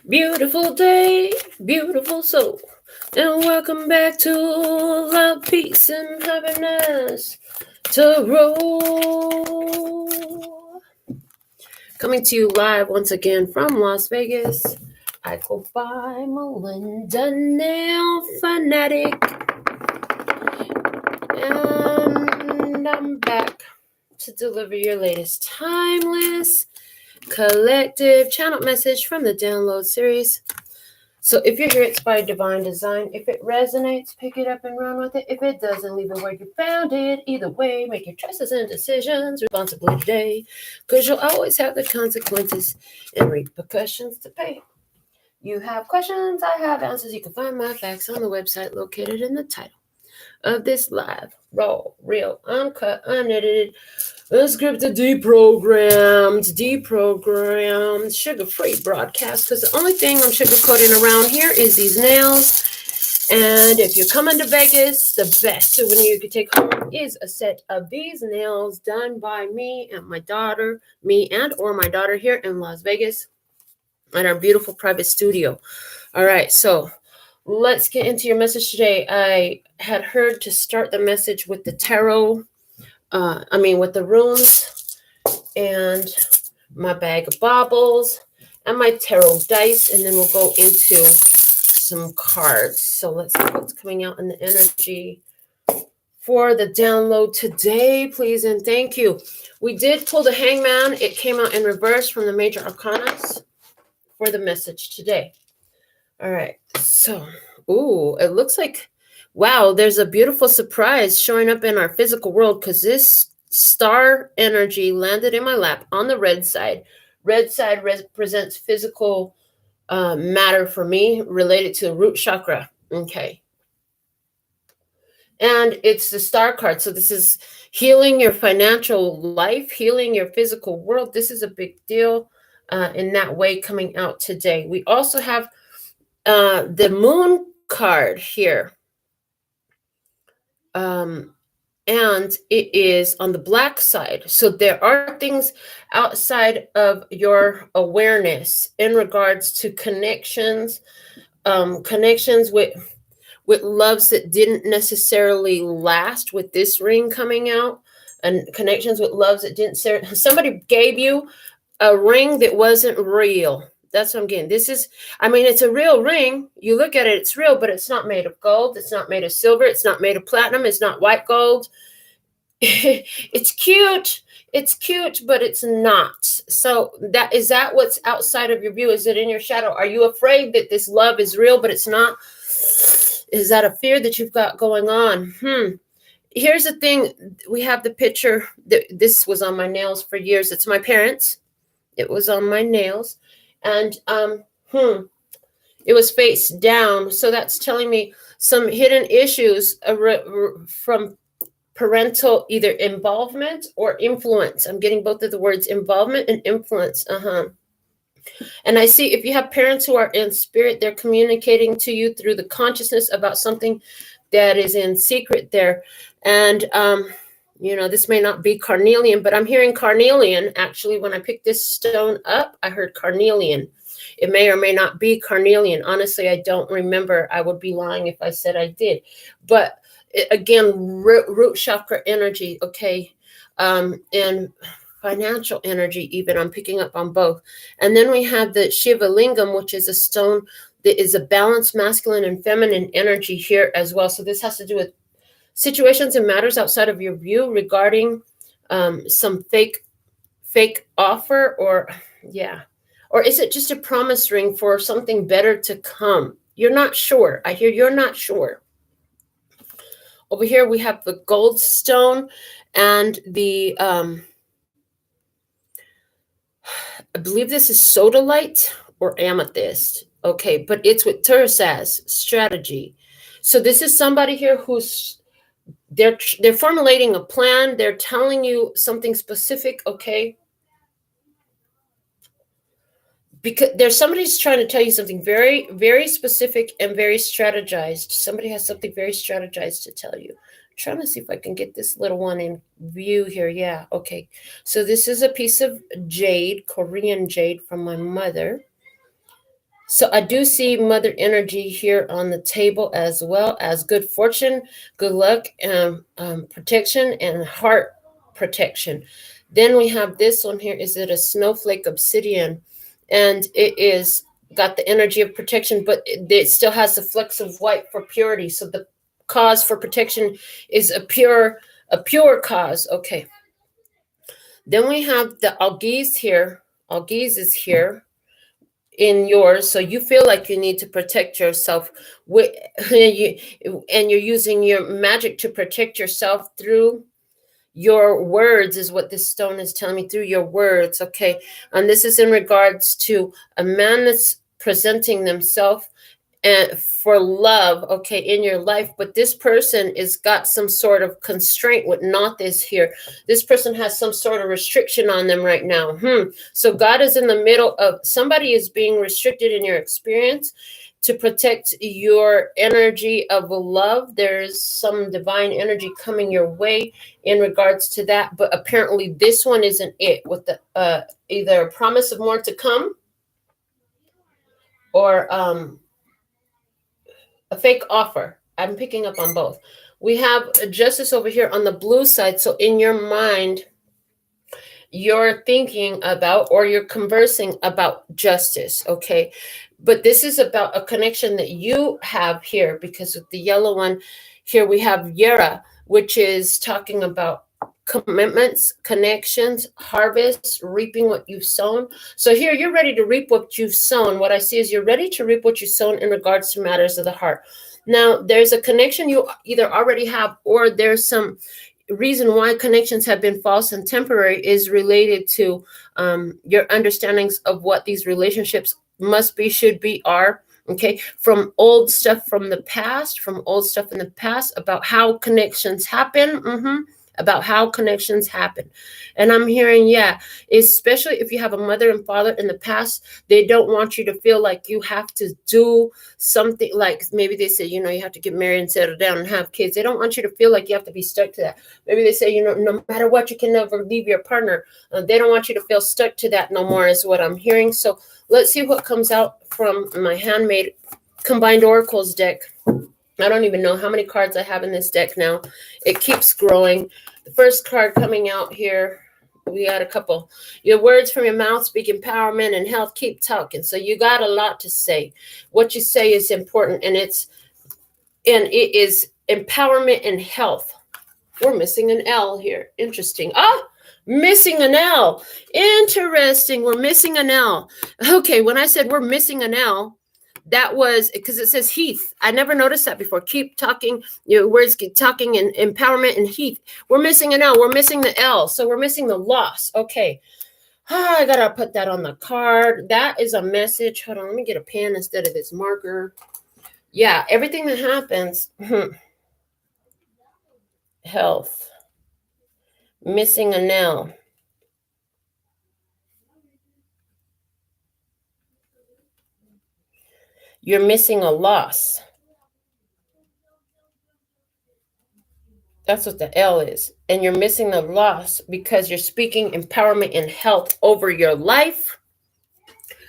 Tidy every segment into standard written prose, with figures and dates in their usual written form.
Beautiful day, beautiful soul, and welcome back to Love, Peace, and Happiness Tarot. Coming to you live once again from Las Vegas. I go by Melinda NailFanatic, and I'm back to deliver your latest timeless collective channel message from the download series. So if you're here, it's by divine design. If it resonates, pick it up and run with it. If it doesn't, leave it where you found it. Either way, make your choices and decisions responsibly today, because you'll always have the consequences and repercussions to pay. You have questions, I have answers. You can find my facts on the website located in the title of this live, raw, real, uncut, unedited, unscripted, deprogrammed, sugar-free broadcast, because the only thing I'm sugarcoating around here is these nails. And if you're coming to Vegas, the best souvenir you could take home is a set of these nails done by me and my daughter here in Las Vegas at our beautiful private studio. All right, so let's get into your message today. I had heard to start the message with the tarot, with the runes and my bag of baubles and my tarot dice, and then we'll go into some cards. So let's see what's coming out in the energy for the download today, please and thank you. We did pull the Hangman. It came out in reverse from the Major Arcanas for the message today. All right, so, it looks like, wow, there's a beautiful surprise showing up in our physical world, because this star energy landed in my lap on the red side. Red side represents physical matter for me, related to the root chakra. Okay. And it's the star card. So this is healing your financial life, healing your physical world. This is a big deal in that way coming out today. We also have the moon card here. And it is on the black side. So there are things outside of your awareness in regards to connections with loves that didn't necessarily last, with this ring coming out, and connections with loves that didn't. Somebody gave you a ring that wasn't real. That's what I'm getting. It's a real ring. You look at it, it's real, but it's not made of gold. It's not made of silver. It's not made of platinum. It's not white gold. It's cute. It's cute, but it's not. So is that what's outside of your view? Is it in your shadow? Are you afraid that this love is real, but it's not? Is that a fear that you've got going on? Here's the thing. We have the picture. This was on my nails for years. It's my parents. It was on my nails. And it was face down. So that's telling me some hidden issues from parental either involvement or influence. I'm getting both of the words, involvement and influence. And I see if you have parents who are in spirit, they're communicating to you through the consciousness about something that is in secret there. And this may not be carnelian, but I'm hearing carnelian. Actually, when I picked this stone up, I heard carnelian. It may or may not be carnelian. Honestly, I don't remember. I would be lying if I said I did. But again, root chakra energy, okay, and financial energy even. I'm picking up on both. And then we have the Shiva Lingam, which is a stone that is a balanced masculine and feminine energy here as well. So this has to do with situations and matters outside of your view regarding some fake offer, or is it just a promise ring for something better to come? You're not sure. I hear you're not sure. Over here we have the gold stone and the I believe this is sodalite or amethyst. Okay, but it's with Teresa's strategy. So this is somebody here who's they're formulating a plan. They're telling you something specific, okay? Because there's somebody's trying to tell you something very, very specific and very strategized. Somebody has something very strategized to tell you. I'm trying to see if I can get this little one in view here. Yeah, okay. So this is a piece of jade, Korean jade from my mother. So I do see mother energy here on the table, as well as good fortune, good luck, protection, and heart protection. Then we have this one here. Is it a snowflake obsidian? And it is got the energy of protection, but it still has the flecks of white for purity. So the cause for protection is a pure cause. Okay. Then we have the algiz here. Algiz is here in yours, so you feel like you need to protect yourself with and you're using your magic to protect yourself through your words, is what this stone is telling me, through your words. Okay. And this is in regards to a man that's presenting themselves and for love, okay, in your life. But this person is got some sort of constraint with not this here. This person has some sort of restriction on them right now. So God is in the middle of, somebody is being restricted in your experience to protect your energy of love. There's some divine energy coming your way in regards to that. But apparently this one isn't it, with the either a promise of more to come, or a fake offer. I'm picking up on both. We have justice over here on the blue side. So in your mind, you're thinking about, or you're conversing about justice. Okay. But this is about a connection that you have here, because with the yellow one here, we have Yera, which is talking about commitments, connections, harvest, reaping what you've sown. So here you're ready to reap what you've sown. What I see is you're ready to reap what you've sown in regards to matters of the heart. Now, there's a connection you either already have, or there's some reason why connections have been false and temporary is related to your understandings of what these relationships must be, should be, are. Okay, from old stuff from the past, about how connections happen. About how connections happen. And I'm hearing, especially if you have a mother and father in the past, they don't want you to feel like you have to do something, like maybe they say, you have to get married and settle down and have kids. They don't want you to feel like you have to be stuck to that. Maybe they say, no matter what, you can never leave your partner. They don't want you to feel stuck to that no more, is what I'm hearing. So let's see what comes out from my handmade combined oracles deck. I don't even know how many cards I have in this deck now. It keeps growing. The first card coming out here, we got a couple. Your words from your mouth speak empowerment and health. Keep talking. So you got a lot to say. What you say is important, and it is empowerment and health. We're missing an L here. Interesting. Missing an L. Interesting. We're missing an L. Okay, when I said we're missing an L, that was because it says Heath. I never noticed that before. Keep talking. Your words keep talking, and empowerment and Heath. We're missing an L. We're missing the L. So we're missing the loss. Okay. I got to put that on the card. That is a message. Hold on. Let me get a pen instead of this marker. Yeah. Everything that happens. Health. Missing an L. You're missing a loss. That's what the L is. And you're missing the loss because you're speaking empowerment and health over your life.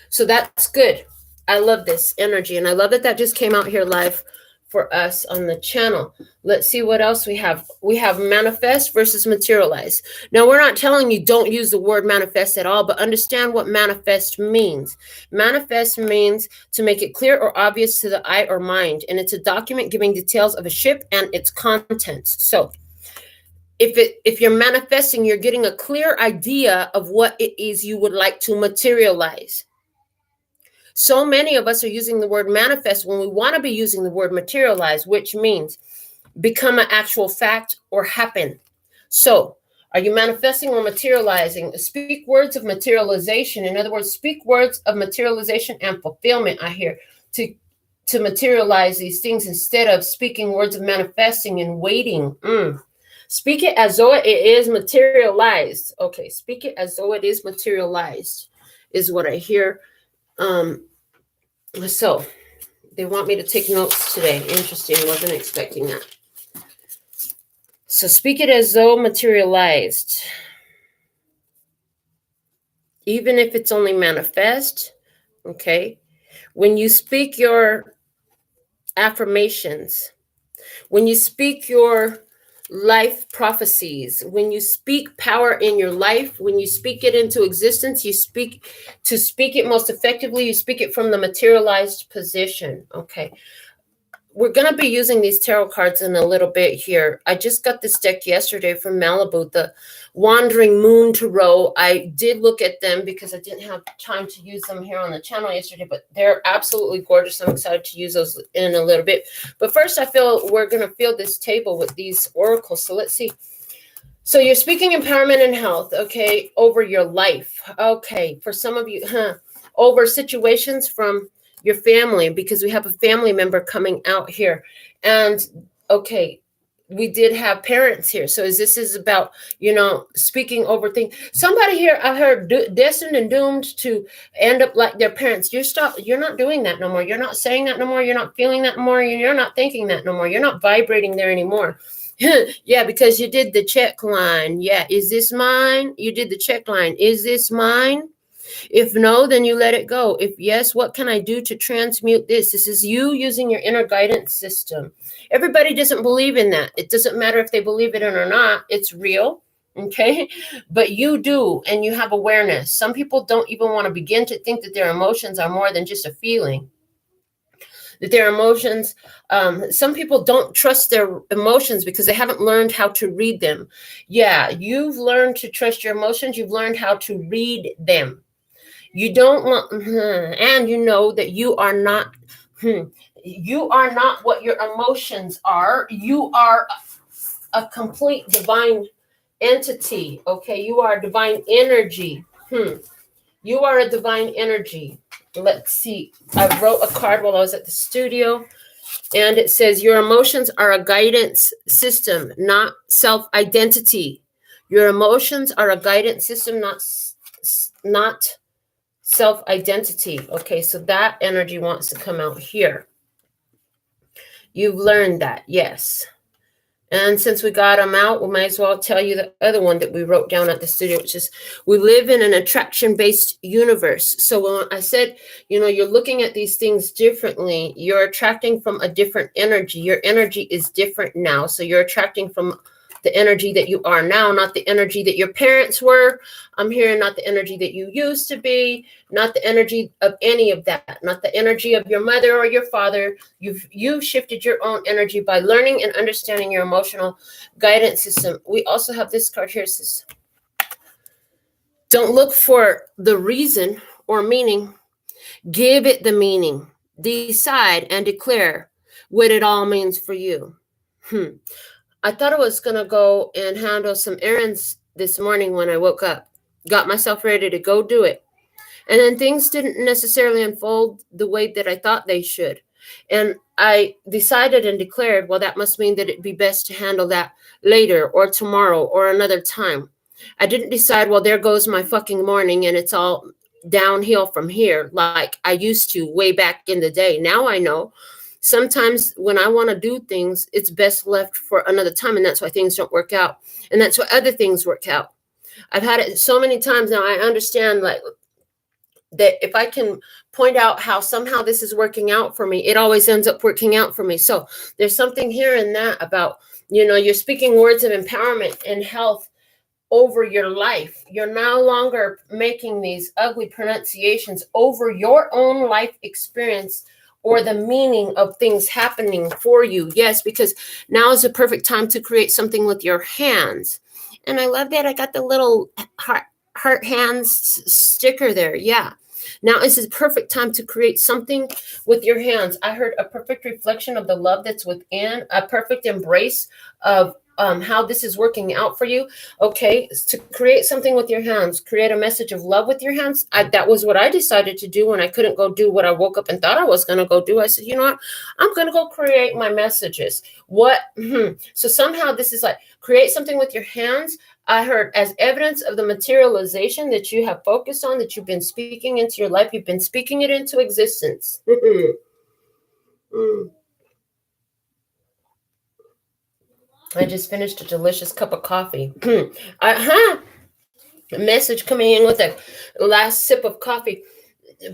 So that's good. I love this energy. And I love that just came out here live for us on the channel. Let's see what else we have. We have manifest versus materialize. Now, we're not telling you don't use the word manifest at all, but understand what manifest means. Manifest means to make it clear or obvious to the eye or mind. And it's a document giving details of a ship and its contents. So if you're manifesting, you're getting a clear idea of what it is you would like to materialize. So many of us are using the word manifest when we want to be using the word materialize, which means become an actual fact or happen. So are you manifesting or materializing? Speak words of materialization. In other words, speak words of materialization and fulfillment. I hear to materialize these things instead of speaking words of manifesting and waiting. Speak it as though it is materialized. Okay, speak it as though it is materialized is what I hear. So they want me to take notes today. Interesting. Wasn't expecting that. So speak it as though materialized. Even if it's only manifest. Okay. When you speak your affirmations, when you speak your life prophecies, when you speak power in your life, when you speak it into existence, you speak it most effectively, you speak it from the materialized position. Okay. We're going to be using these tarot cards in a little bit here. I just got this deck yesterday from Malibu, the Wandering Moon Tarot. I did look at them because I didn't have time to use them here on the channel yesterday, but they're absolutely gorgeous. I'm excited to use those in a little bit. But first, I feel we're going to fill this table with these oracles. So let's see. So you're speaking empowerment and health, okay, over your life. Okay, for some of you, over situations from your family, because we have a family member coming out here. And okay, we did have parents here. So this is about, speaking over things. Somebody here, I heard destined and doomed to end up like their parents. You're not doing that no more. You're not saying that no more. You're not feeling that no more. You're not thinking that no more. You're not vibrating there anymore. Yeah, because you did the check line. Yeah, is this mine? You did the check line. Is this mine? If no, then you let it go. If yes, what can I do to transmute this? This is you using your inner guidance system. Everybody doesn't believe in that. It doesn't matter if they believe it in or not. It's real. Okay. But you do, and you have awareness. Some people don't even want to begin to think that their emotions are more than just a feeling. That their emotions, some people don't trust their emotions because they haven't learned how to read them. Yeah, you've learned to trust your emotions. You've learned how to read them. You don't want, and you know that you are not what your emotions are. You are a complete divine entity. Okay, you are divine energy. You are a divine energy. Let's see. I wrote a card while I was at the studio, and it says your emotions are a guidance system, not self-identity. Your emotions are a guidance system, not self-identity. Okay, so that energy wants to come out here. You've learned that, yes. And since we got them out, we might as well tell you the other one that we wrote down at the studio, which is we live in an attraction-based universe. So when I said, you're looking at these things differently, you're attracting from a different energy. Your energy is different now. So you're attracting from the energy that you are now, not the energy that your parents were. I'm hearing not the energy that you used to be, not the energy of any of that, not the energy of your mother or your father. You've shifted your own energy by learning and understanding your emotional guidance system. We also have this card here. It says, don't look for the reason or meaning. Give it the meaning. Decide and declare what it all means for you. I thought I was going to go and handle some errands this morning when I woke up. Got myself ready to go do it. And then things didn't necessarily unfold the way that I thought they should. And I decided and declared, well, that must mean that it'd be best to handle that later or tomorrow or another time. I didn't decide, well, there goes my fucking morning and it's all downhill from here like I used to way back in the day. Now I know. Sometimes when I want to do things, it's best left for another time. And that's why things don't work out. And that's why other things work out. I've had it so many times now. I understand like that if I can point out how somehow this is working out for me, it always ends up working out for me. So there's something here in that about, you're speaking words of empowerment and health over your life. You're no longer making these ugly pronunciations over your own life experience or the meaning of things happening for you. Yes, because now is the perfect time to create something with your hands. And I love that I got the little heart hands sticker there. Yeah. Now is the perfect time to create something with your hands. I heard a perfect reflection of the love that's within, a perfect embrace of how this is working out for you. Okay, to create something with your hands, create a message of love with your hands. That was what I decided to do when I couldn't go do what I woke up and thought I was going to go do. I said, you know what? I'm going to go create my messages. So somehow this is like create something with your hands. I heard as evidence of the materialization that you have focused on, that you've been speaking into your life. You've been speaking it into existence. I just finished a delicious cup of coffee. A message coming in with the last sip of coffee.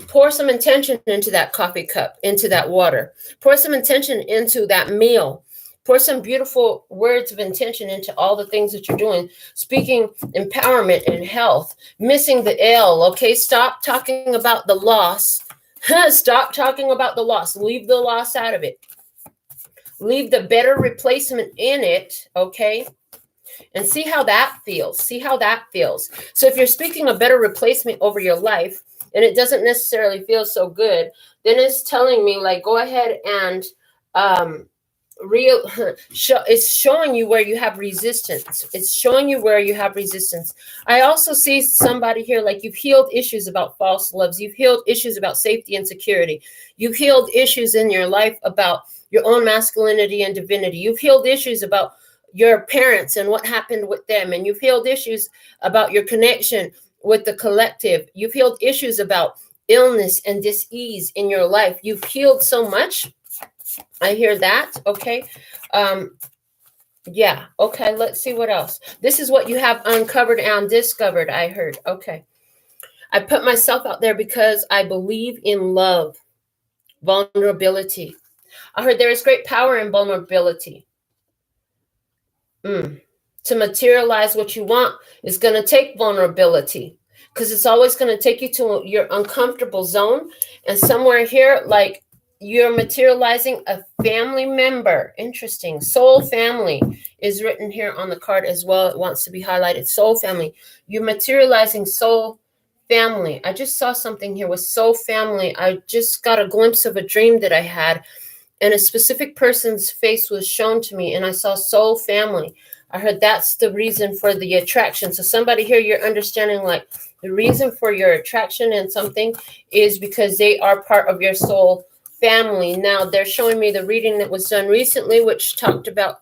Pour some intention into that coffee cup, into that water. Pour some intention into that meal. Pour some beautiful words of intention into all the things that you're doing. Speaking empowerment and health. Missing the L, okay? Stop talking about the loss. Stop talking about the loss. Leave the loss out of it. Leave the better replacement in it, okay? And see how that feels. See how that feels. So if you're speaking a better replacement over your life, and it doesn't necessarily feel so good, then it's telling me, like, go ahead and it's showing you where you have resistance. It's showing you where you have resistance. I also see somebody here, like, you've healed issues about false loves. You've healed issues about safety and security. You've healed issues in your life about your own masculinity and divinity. You've healed issues about your parents and what happened with them. And you've healed issues about your connection with the collective. You've healed issues about illness and dis-ease in your life. You've healed so much. I hear that. Okay. Yeah. Okay. Let's see what else. This is what you have uncovered and discovered. I heard. Okay. I put myself out there because I believe in love, vulnerability. I heard there is great power in vulnerability. To materialize what you want is going to take vulnerability, because it's always going to take you to your uncomfortable zone. And somewhere here, like, you're materializing a family member. Interesting. Soul family is written here on the card as well. It wants to be highlighted. Soul family. You're materializing soul family. I just saw something here with soul family. I just got a glimpse of a dream that I had, and a specific person's face was shown to me, and I saw soul family. I heard that's the reason for the attraction. So somebody here, you're understanding, like, the reason for your attraction and something is because they are part of your soul family. Now, they're showing me the reading that was done recently, which talked about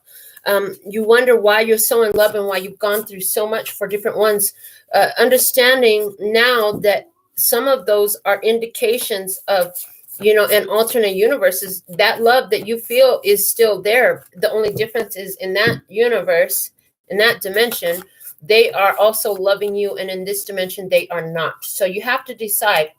you wonder why you're so in love and why you've gone through so much for different ones. Understanding now that some of those are indications of, in alternate universes, that love that you feel is still there. The only difference is in that universe, in that dimension, they are also loving you. And in this dimension, they are not. So you have to decide.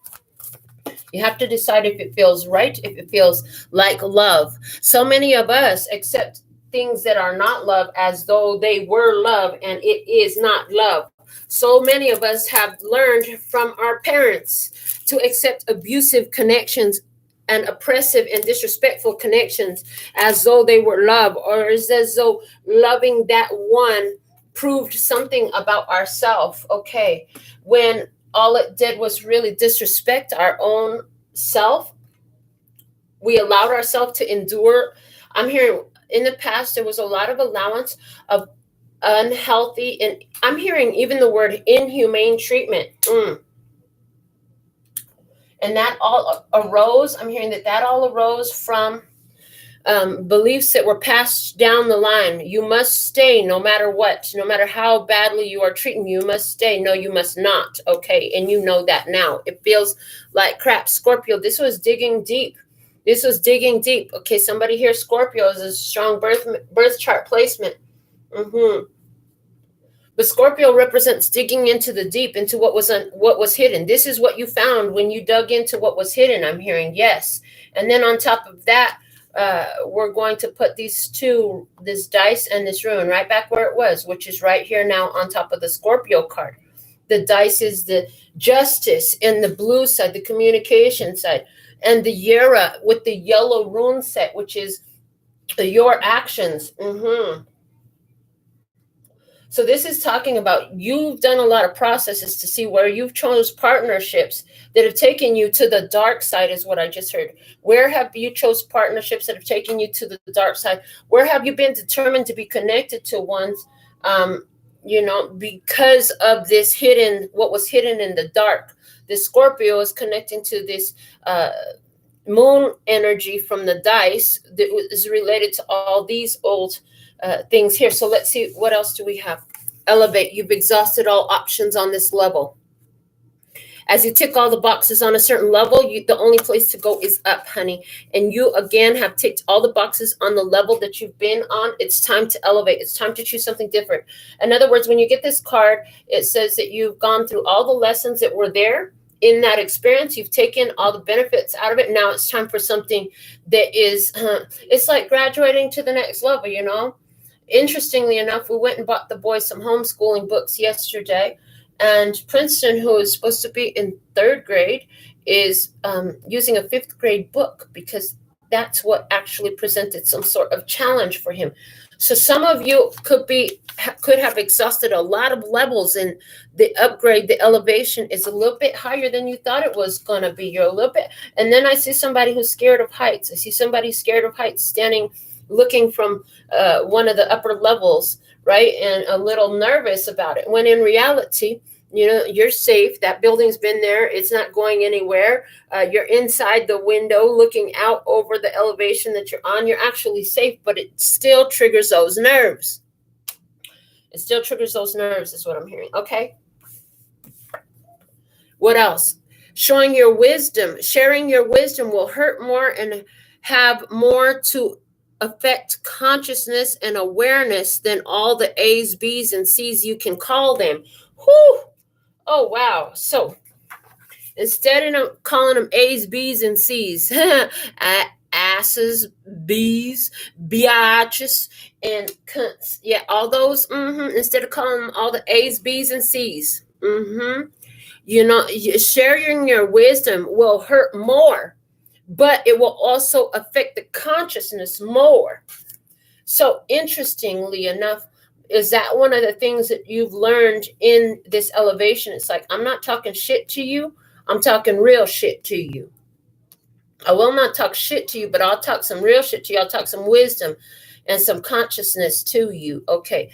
You have to decide if it feels right, if it feels like love. So many of us accept things that are not love as though they were love, and it is not love. So many of us have learned from our parents to accept abusive connections and oppressive and disrespectful connections as though they were love, or as though loving that one proved something about ourselves. Okay, when all it did was really disrespect our own self. We allowed ourselves to endure. I'm hearing in the past there was a lot of allowance of unhealthy, and I'm hearing even the word inhumane treatment. And that all arose, I'm hearing that all arose from beliefs that were passed down the line. You must stay no matter what, no matter how badly you are treating, you must stay. No, you must not. Okay. And you know that now. It feels like crap. Scorpio, this was digging deep. This was digging deep. Okay. Somebody here, Scorpio, is a strong birth chart placement. But Scorpio represents digging into the deep, into what was hidden. This is what you found when you dug into what was hidden. I'm hearing yes. And then on top of that, we're going to put this dice and this rune right back where it was, which is right here now on top of the Scorpio card. The dice is the justice in the blue side, the communication side, and the Yera with the yellow rune set, which is your actions. So this is talking about you've done a lot of processes to see where you've chose partnerships that have taken you to the dark side, is what I just heard. Where have you chose partnerships that have taken you to the dark side? Where have you been determined to be connected to ones, because of this what was hidden in the dark? The Scorpio is connecting to this moon energy from the dice that is related to all these old things here. So let's see, what else do we have? Elevate. You've exhausted all options on this level. As you tick all the boxes on a certain level, the only place to go is up, honey. And you, again, have ticked all the boxes on the level that you've been on. It's time to elevate. It's time to choose something different. In other words, when you get this card, it says that you've gone through all the lessons that were there in that experience. You've taken all the benefits out of it. Now it's time for something that is, it's like graduating to the next level, you know. Interestingly enough, we went and bought the boys some homeschooling books yesterday. And Princeton, who is supposed to be in 3rd grade, is using a 5th grade book because that's what actually presented some sort of challenge for him. So some of you could have exhausted a lot of levels, and the upgrade, the elevation is a little bit higher than you thought it was going to be. You're a little bit, and then I see somebody who's scared of heights. I see somebody scared of heights standing, looking from one of the upper levels, right? And a little nervous about it. When in reality, you know, you're safe. That building's been there. It's not going anywhere. You're inside the window looking out over the elevation that you're on. You're actually safe, but it still triggers those nerves. It still triggers those nerves is what I'm hearing. Okay. What else? Showing your wisdom. Sharing your wisdom will hurt more and have more to affect consciousness and awareness than all the A's, B's, and C's you can call them. Whew. Oh, wow. So instead of calling them A's, B's, and C's, asses, B's, biatches, and cunts. Yeah, all those. Instead of calling them all the A's, B's, and C's. You know, sharing your wisdom will hurt more, but it will also affect the consciousness more. So interestingly enough, is that one of the things that you've learned in this elevation? It's like, I'm not talking shit to you. I'm talking real shit to you. I will not talk shit to you, but I'll talk some real shit to you. I'll talk some wisdom and some consciousness to you. Okay.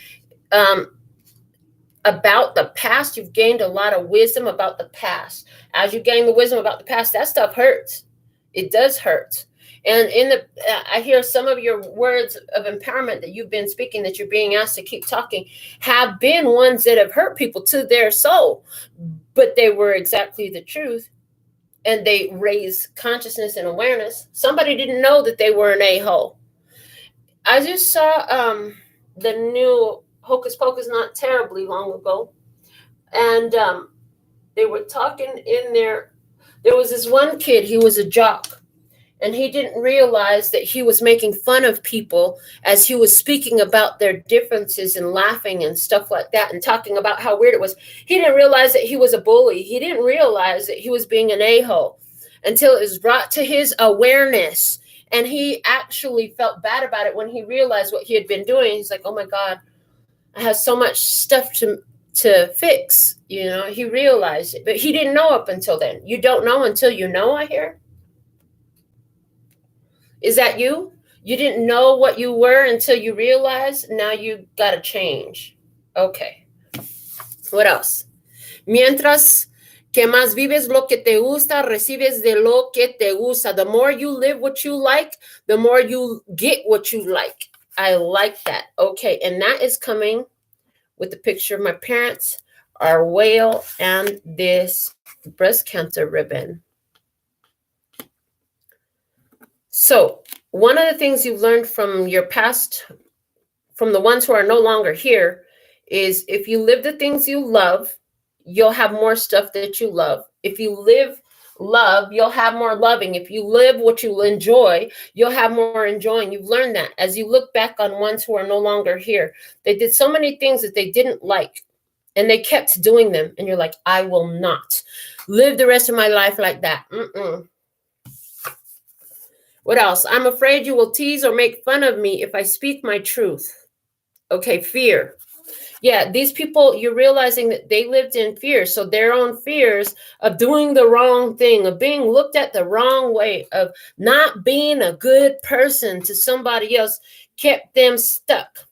About the past, you've gained a lot of wisdom about the past. As you gain the wisdom about the past, that stuff hurts. It does hurt. And I hear some of your words of empowerment that you've been speaking, that you're being asked to keep talking, have been ones that have hurt people to their soul, but they were exactly the truth. And they raise consciousness and awareness. Somebody didn't know that they were an a-hole. I just saw the new Hocus Pocus not terribly long ago. And they were talking in there. There was this one kid, he was a jock. And he didn't realize that he was making fun of people as he was speaking about their differences and laughing and stuff like that and talking about how weird it was. He didn't realize that he was a bully. He didn't realize that he was being an a-hole until it was brought to his awareness. And he actually felt bad about it when he realized what he had been doing. He's like, oh my God, I have so much stuff to fix. You know, he realized it, but he didn't know up until then. You don't know until you know, I hear. Is that you? You didn't know what you were until you realized. Now you got to change. Okay. What else? Mientras que más vives lo que te gusta, recibes de lo que te gusta. The more you live what you like, the more you get what you like. I like that. Okay. And that is coming with the picture of my parents, our whale, and this breast cancer ribbon. So one of the things you've learned from your past, from the ones who are no longer here, is if you live the things you love, you'll have more stuff that you love. If you live love, you'll have more loving. If you live what you enjoy, you'll have more enjoying. You've learned that as you look back on ones who are no longer here. They did so many things that they didn't like, and they kept doing them. And you're like, I will not live the rest of my life like that. What else? I'm afraid you will tease or make fun of me if I speak my truth. Okay, fear. Yeah, these people, you're realizing that they lived in fear. So their own fears of doing the wrong thing, of being looked at the wrong way, of not being a good person to somebody else, kept them stuck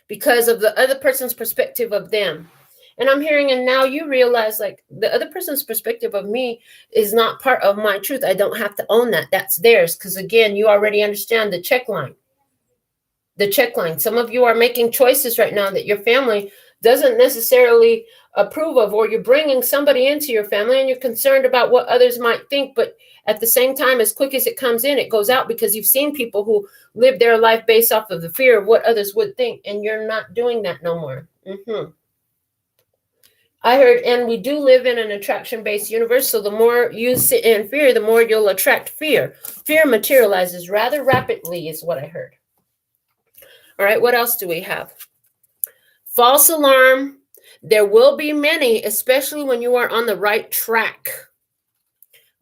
because of the other person's perspective of them. And I'm hearing, and now you realize, like, the other person's perspective of me is not part of my truth. I don't have to own that. That's theirs. Because again, you already understand the check line. The check line. Some of you are making choices right now that your family doesn't necessarily approve of, or you're bringing somebody into your family and you're concerned about what others might think. But at the same time, as quick as it comes in, it goes out, because you've seen people who live their life based off of the fear of what others would think. And you're not doing that no more. I heard, and we do live in an attraction-based universe, so the more you sit in fear, the more you'll attract fear. Fear materializes rather rapidly is what I heard. All right, what else do we have? False alarm. There will be many, especially when you are on the right track.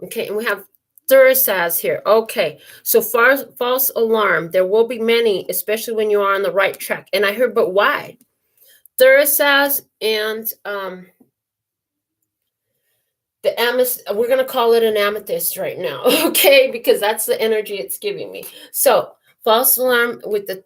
Okay, and we have ᴴᥣᥱᥲrᥣᥡ here. Okay, so false alarm. There will be many, especially when you are on the right track. And I heard, but why? ᴴᥣᥱᥲrᥣᥡ and the amethyst, we're going to call it an amethyst right now, okay? Because that's the energy it's giving me. So false alarm with the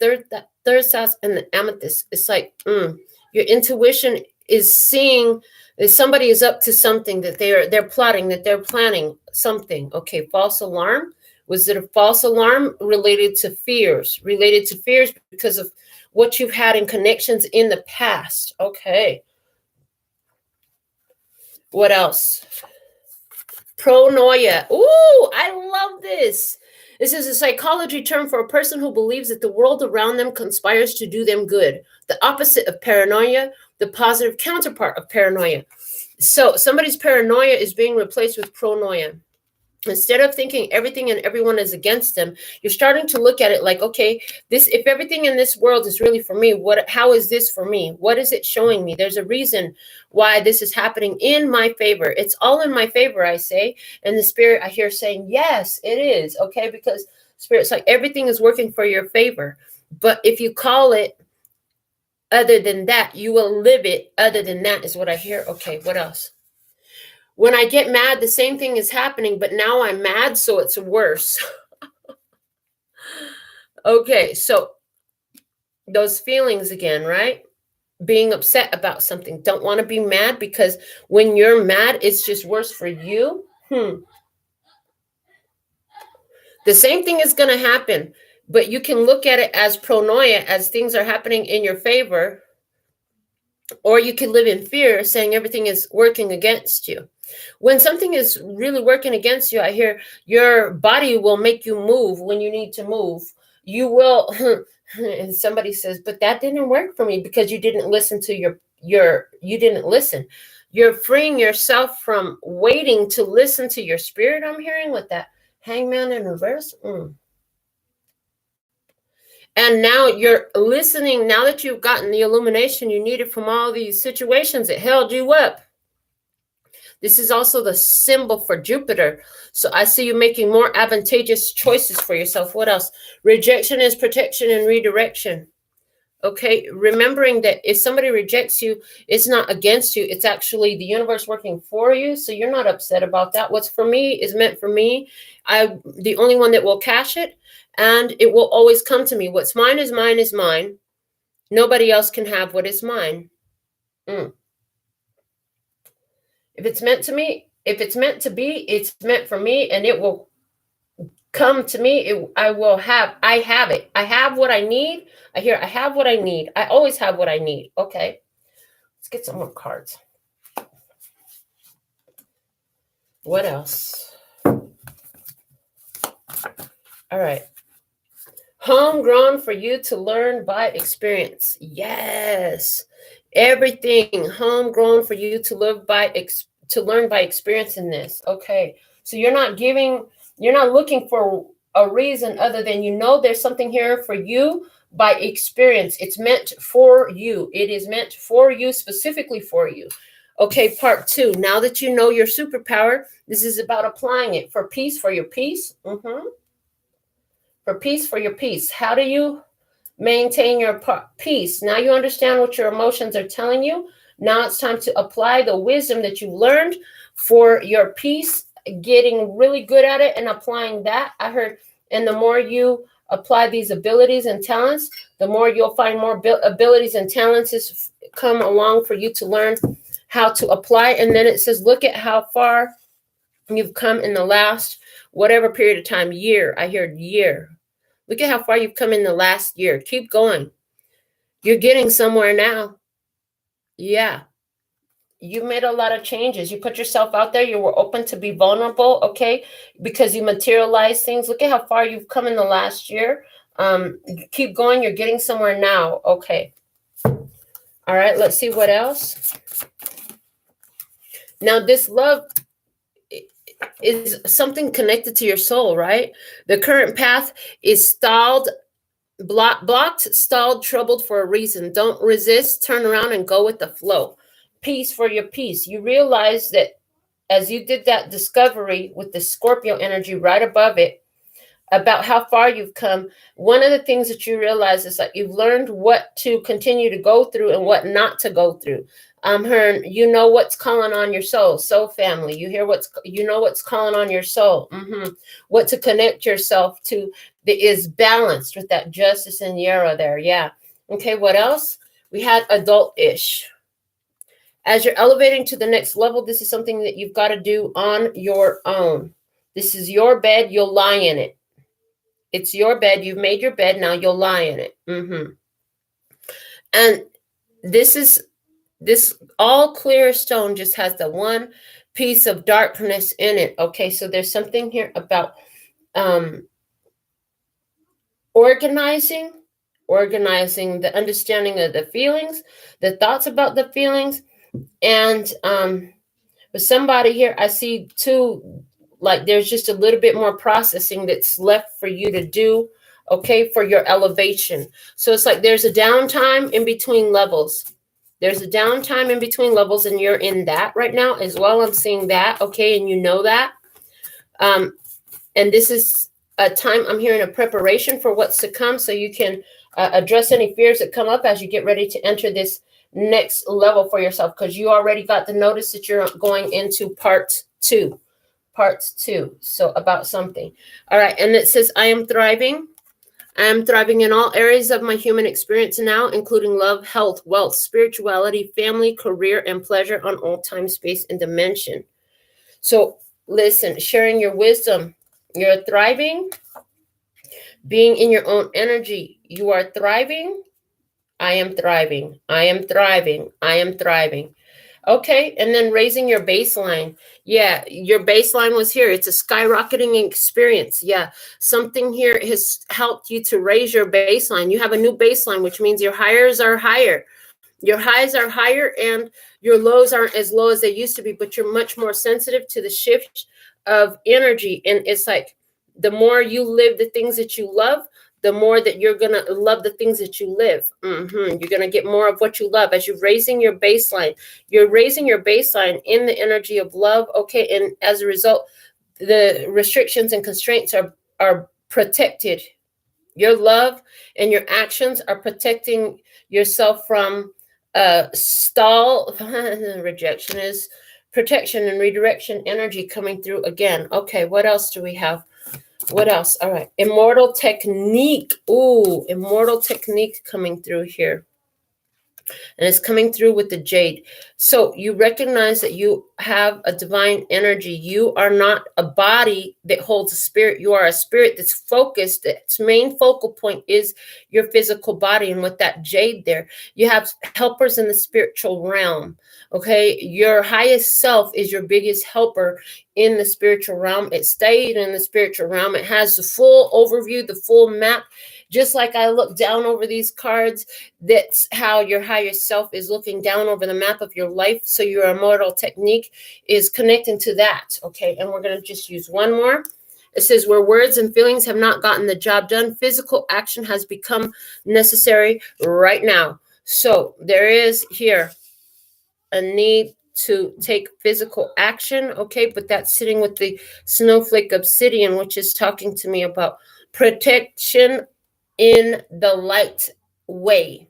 ᴴᥣᥱᥲrᥣᥡ and the amethyst. It's like your intuition is seeing that somebody is up to something, that they're plotting, that they're planning something. Okay, false alarm. Was it a false alarm related to fears? Related to fears because of what you've had in connections in the past. Okay. What else? Pronoia. Ooh, I love this. This is a psychology term for a person who believes that the world around them conspires to do them good. The opposite of paranoia, the positive counterpart of paranoia. So somebody's paranoia is being replaced with pronoia. Instead of thinking everything and everyone is against them, you're starting to look at it like, okay, this, if everything in this world is really for me, how is this for me? What is it showing me? There's a reason why this is happening in my favor. It's all in my favor, I say. And the spirit I hear saying, yes, it is. Okay, because spirit's like everything is working for your favor. But if you call it other than that, you will live it other than that is what I hear. Okay, what else? When I get mad, the same thing is happening, but now I'm mad, so it's worse. Okay, so those feelings again, right? Being upset about something. Don't want to be mad because when you're mad, it's just worse for you. The same thing is going to happen, but you can look at it as pronoia, as things are happening in your favor, or you can live in fear, saying everything is working against you. When something is really working against you, I hear your body will make you move when you need to move. You will, and somebody says, but that didn't work for me because you didn't listen to you didn't listen. You're freeing yourself from waiting to listen to your spirit. I'm hearing with that hangman in reverse. And now you're listening. Now that you've gotten the illumination you needed from all these situations that held you up. This is also the symbol for Jupiter. So I see you making more advantageous choices for yourself. What else? Rejection is protection and redirection. Okay, remembering that if somebody rejects you, it's not against you. It's actually the universe working for you. So you're not upset about that. What's for me is meant for me. I'm the only one that will cash it, and it will always come to me. What's mine is mine is mine. Nobody else can have what is mine. If it's meant to me, if it's meant to be, it's meant for me, and it will come to me. I have it. I have what I need. I hear I have what I need. I always have what I need. Okay. Let's get some more cards. What else? All right. Homegrown for you to learn by experience. Yes. Everything homegrown for you to learn by experiencing this. Okay. So you're not looking for a reason other than there's something here for you by experience. It's meant for you. It is meant for you, specifically for you. Okay, part 2. Now that you know your superpower, this is about applying it for peace, for your peace. For peace, for your peace. How do you maintain your peace? Now you understand what your emotions are telling you. Now it's time to apply the wisdom that you've learned for your peace, getting really good at it and applying that. I heard, and the more you apply these abilities and talents, the more you'll find more abilities and talents come along for you to learn how to apply. And then it says, look at how far you've come in the last whatever period of time, year. I heard year. Look at how far you've come in the last year. Keep going. You're getting somewhere now. Yeah. You made a lot of changes. You put yourself out there. You were open to be vulnerable, okay? Because you materialize things. Look at how far you've come in the last year. Keep going. You're getting somewhere now. Okay. All right. Let's see what else. Now, this love is something connected to your soul, right? The current path is stalled, blocked, stalled, troubled for a reason. Don't resist, turn around and go with the flow. Peace for your peace. You realize that as you did that discovery with the Scorpio energy right above it, about how far you've come, one of the things that you realize is that you've learned what to continue to go through and what not to go through. Hearn, you know what's calling on your soul. Soul family, you know what's calling on your soul. What to connect yourself to that is balanced with that justice and Yarrow there. Yeah. Okay, what else? We had adult-ish. As you're elevating to the next level, this is something that you've got to do on your own. This is your bed, you'll lie in it. It's your bed. You've made your bed. Now you'll lie in it. And this all clear stone just has the one piece of darkness in it. Okay, so there's something here about organizing the understanding of the feelings, the thoughts about the feelings. And with somebody here, I see too, like there's just a little bit more processing that's left for you to do, okay, for your elevation. So it's like there's a downtime in between levels. There's a downtime in between levels, and you're in that right now as well. I'm seeing that, okay, and you know that. And this is a time, I'm hearing a preparation for what's to come, so you can address any fears that come up as you get ready to enter this next level for yourself, because you already got the notice that you're going into part two. So about something. All right. And it says, I am thriving. I am thriving in all areas of my human experience now, including love, health, wealth, spirituality, family, career, and pleasure on all time, space, and dimension. So listen, sharing your wisdom. You're thriving. Being in your own energy. You are thriving. I am thriving. I am thriving. I am thriving. Okay, and then raising your baseline. Yeah, your baseline was here. It's a skyrocketing experience. Yeah, something here has helped you to raise your baseline. You have a new baseline, which means your highs are higher. Your highs are higher and your lows aren't as low as they used to be, but you're much more sensitive to the shift of energy. And it's like the more you live the things that you love, the more that you're going to love the things that you live. You're going to get more of what you love as you're raising your baseline. You're raising your baseline in the energy of love. Okay. And as a result, the restrictions and constraints are protected. Your love and your actions are protecting yourself from stall. Rejection is protection and redirection energy coming through again. Okay. What else do we have? What else? All right. Immortal technique. Ooh, immortal technique coming through here. And it's coming through with the jade. So you recognize that you have a divine energy. You are not a body that holds a spirit. You are a spirit that's focused. Its main focal point is your physical body. And with that jade there, you have helpers in the spiritual realm. Okay. Your highest self is your biggest helper in the spiritual realm. It stayed in the spiritual realm. It has the full overview, the full map. Just like I look down over these cards, that's how your higher self is looking down over the map of your life. So your immortal technique is connecting to that. Okay, and we're going to just use one more. It says, where words and feelings have not gotten the job done, physical action has become necessary right now. So there is here a need to take physical action. Okay, but that's sitting with the snowflake obsidian, which is talking to me about protection in the light way.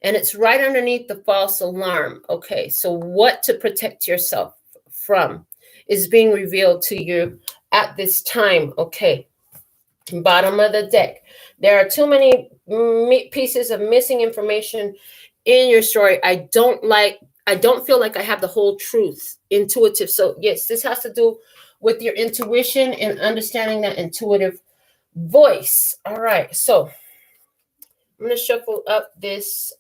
And it's right underneath the false alarm. Okay, so what to protect yourself from is being revealed to you at this time. Okay, bottom of the deck. There are too many pieces of missing information in your story. I don't feel like I have the whole truth. Intuitive. So yes, this has to do with your intuition and understanding that intuitive voice. All right, so I'm going to shuffle up this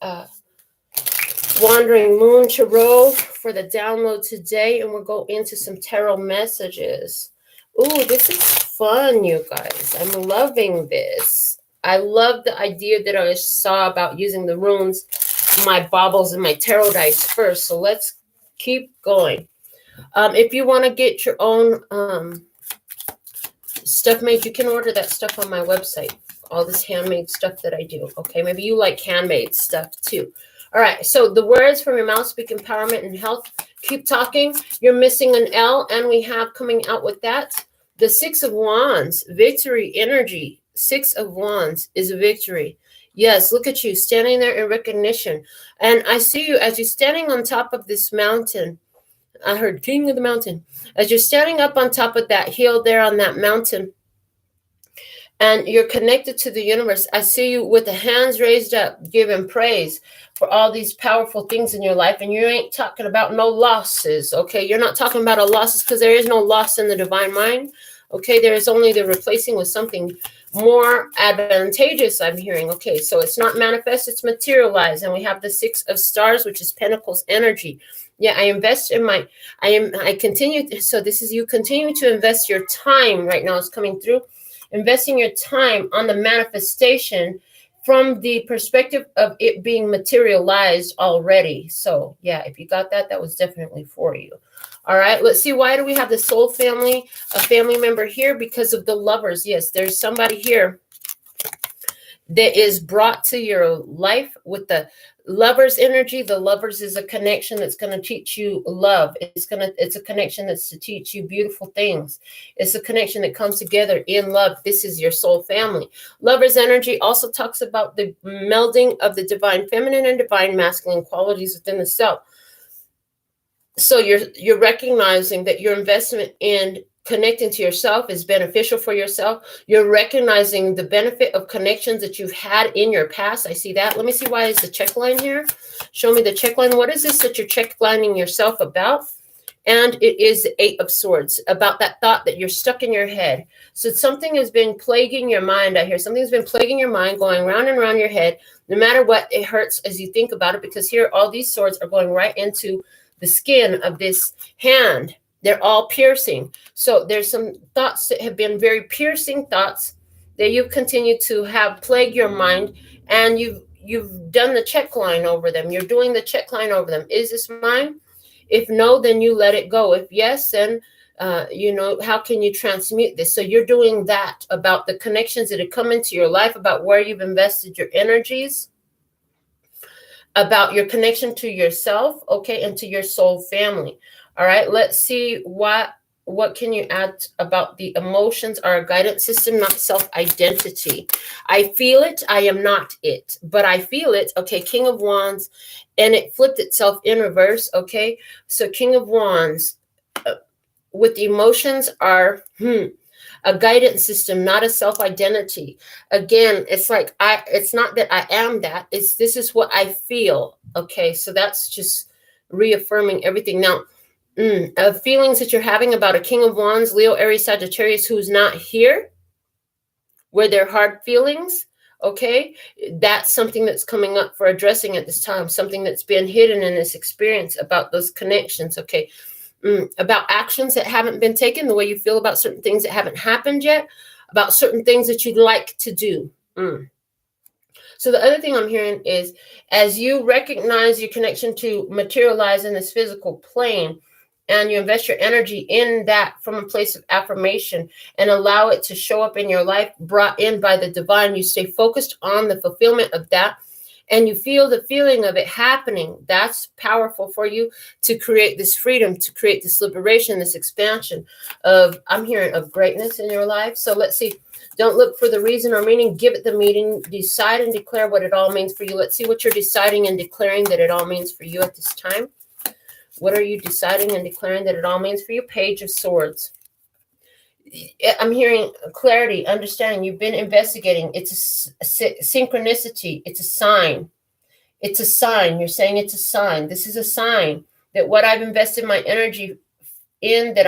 Wandering Moon Tarot for the download today, and we'll go into some tarot messages. Ooh, this is fun, you guys. I'm loving this. I love the idea that I saw about using the runes, my baubles, and my tarot dice first. So let's keep going. If you want to get your own stuff made, you can order that stuff on my website. All this handmade stuff that I do. Okay, maybe you like handmade stuff too. All right, so the words from your mouth speak empowerment and health. Keep talking. You're missing an L, and we have coming out with that the 6 of Wands, victory energy. 6 of Wands is a victory. Yes, look at you standing there in recognition. And I see you as you're standing on top of this mountain. I heard king of the mountain. As you're standing up on top of that hill there on that mountain, and you're connected to the universe, I see you with the hands raised up, giving praise for all these powerful things in your life. And you ain't talking about no losses, okay? You're not talking about a losses, because there is no loss in the divine mind, okay? There is only the replacing with something more advantageous, I'm hearing. Okay, so it's not manifest, it's materialized. And we have the 6 of stars, which is Pentacles energy. Yeah, I invest in I continue. So this is you continue to invest your time right now. It's coming through. Investing your time on the manifestation from the perspective of it being materialized already. So yeah, if you got that, that was definitely for you. All right, let's see. Why do we have the soul family, a family member here? Because of the lovers. Yes, there's somebody here that is brought to your life with the lovers energy. The lovers is a connection that's going to teach you love. It's a connection that's to teach you beautiful things. It's a connection that comes together in love. This is your soul family. Lovers energy also talks about the melding of the divine feminine and divine masculine qualities within the self. So you're recognizing that your investment in connecting to yourself is beneficial for yourself. You're recognizing the benefit of connections that you've had in your past. I see that. Let me see, why is the check line here? Show me the check line. What is this that you're check lining yourself about? And it is the 8 of Swords, about that thought that you're stuck in your head. So something has been plaguing your mind. I hear something's been plaguing your mind, going round and round your head. No matter what, it hurts as you think about it, because here all these swords are going right into the skin of this hand. They're all piercing. So there's some thoughts that have been very piercing thoughts that you've continued to have plague your mind, and you've done the check line over them. You're doing the check line over them. Is this mine? If no, then you let it go. If yes, then how can you transmute this? So you're doing that about the connections that have come into your life, about where you've invested your energies, about your connection to yourself, okay, and to your soul family. All right, let's see what can you add about the emotions are a guidance system, not self-identity. I feel it, I am not it, but I feel it. Okay, King of Wands, and it flipped itself in reverse. Okay, so King of Wands with the emotions are a guidance system, not a self-identity. Again, it's like it's not that I am that, this is what I feel. Okay, so that's just reaffirming everything. Now, feelings that you're having about a King of Wands, Leo, Aries, Sagittarius, who's not here, where they're hard feelings, okay, that's something that's coming up for addressing at this time, something that's been hidden in this experience about those connections, okay, about actions that haven't been taken, the way you feel about certain things that haven't happened yet, about certain things that you'd like to do. So the other thing I'm hearing is, as you recognize your connection to materialize in this physical plane, and you invest your energy in that from a place of affirmation and allow it to show up in your life, brought in by the divine, you stay focused on the fulfillment of that, and you feel the feeling of it happening. That's powerful for you to create this freedom, to create this liberation, this expansion of, I'm hearing, of greatness in your life. So let's see. Don't look for the reason or meaning. Give it the meaning. Decide and declare what it all means for you. Let's see what you're deciding and declaring that it all means for you at this time. What are you deciding and declaring that it all means for you? Page of Swords. I'm hearing clarity, understanding. You've been investigating. It's a synchronicity. It's a sign. It's a sign. You're saying it's a sign. This is a sign that what I've invested my energy in, that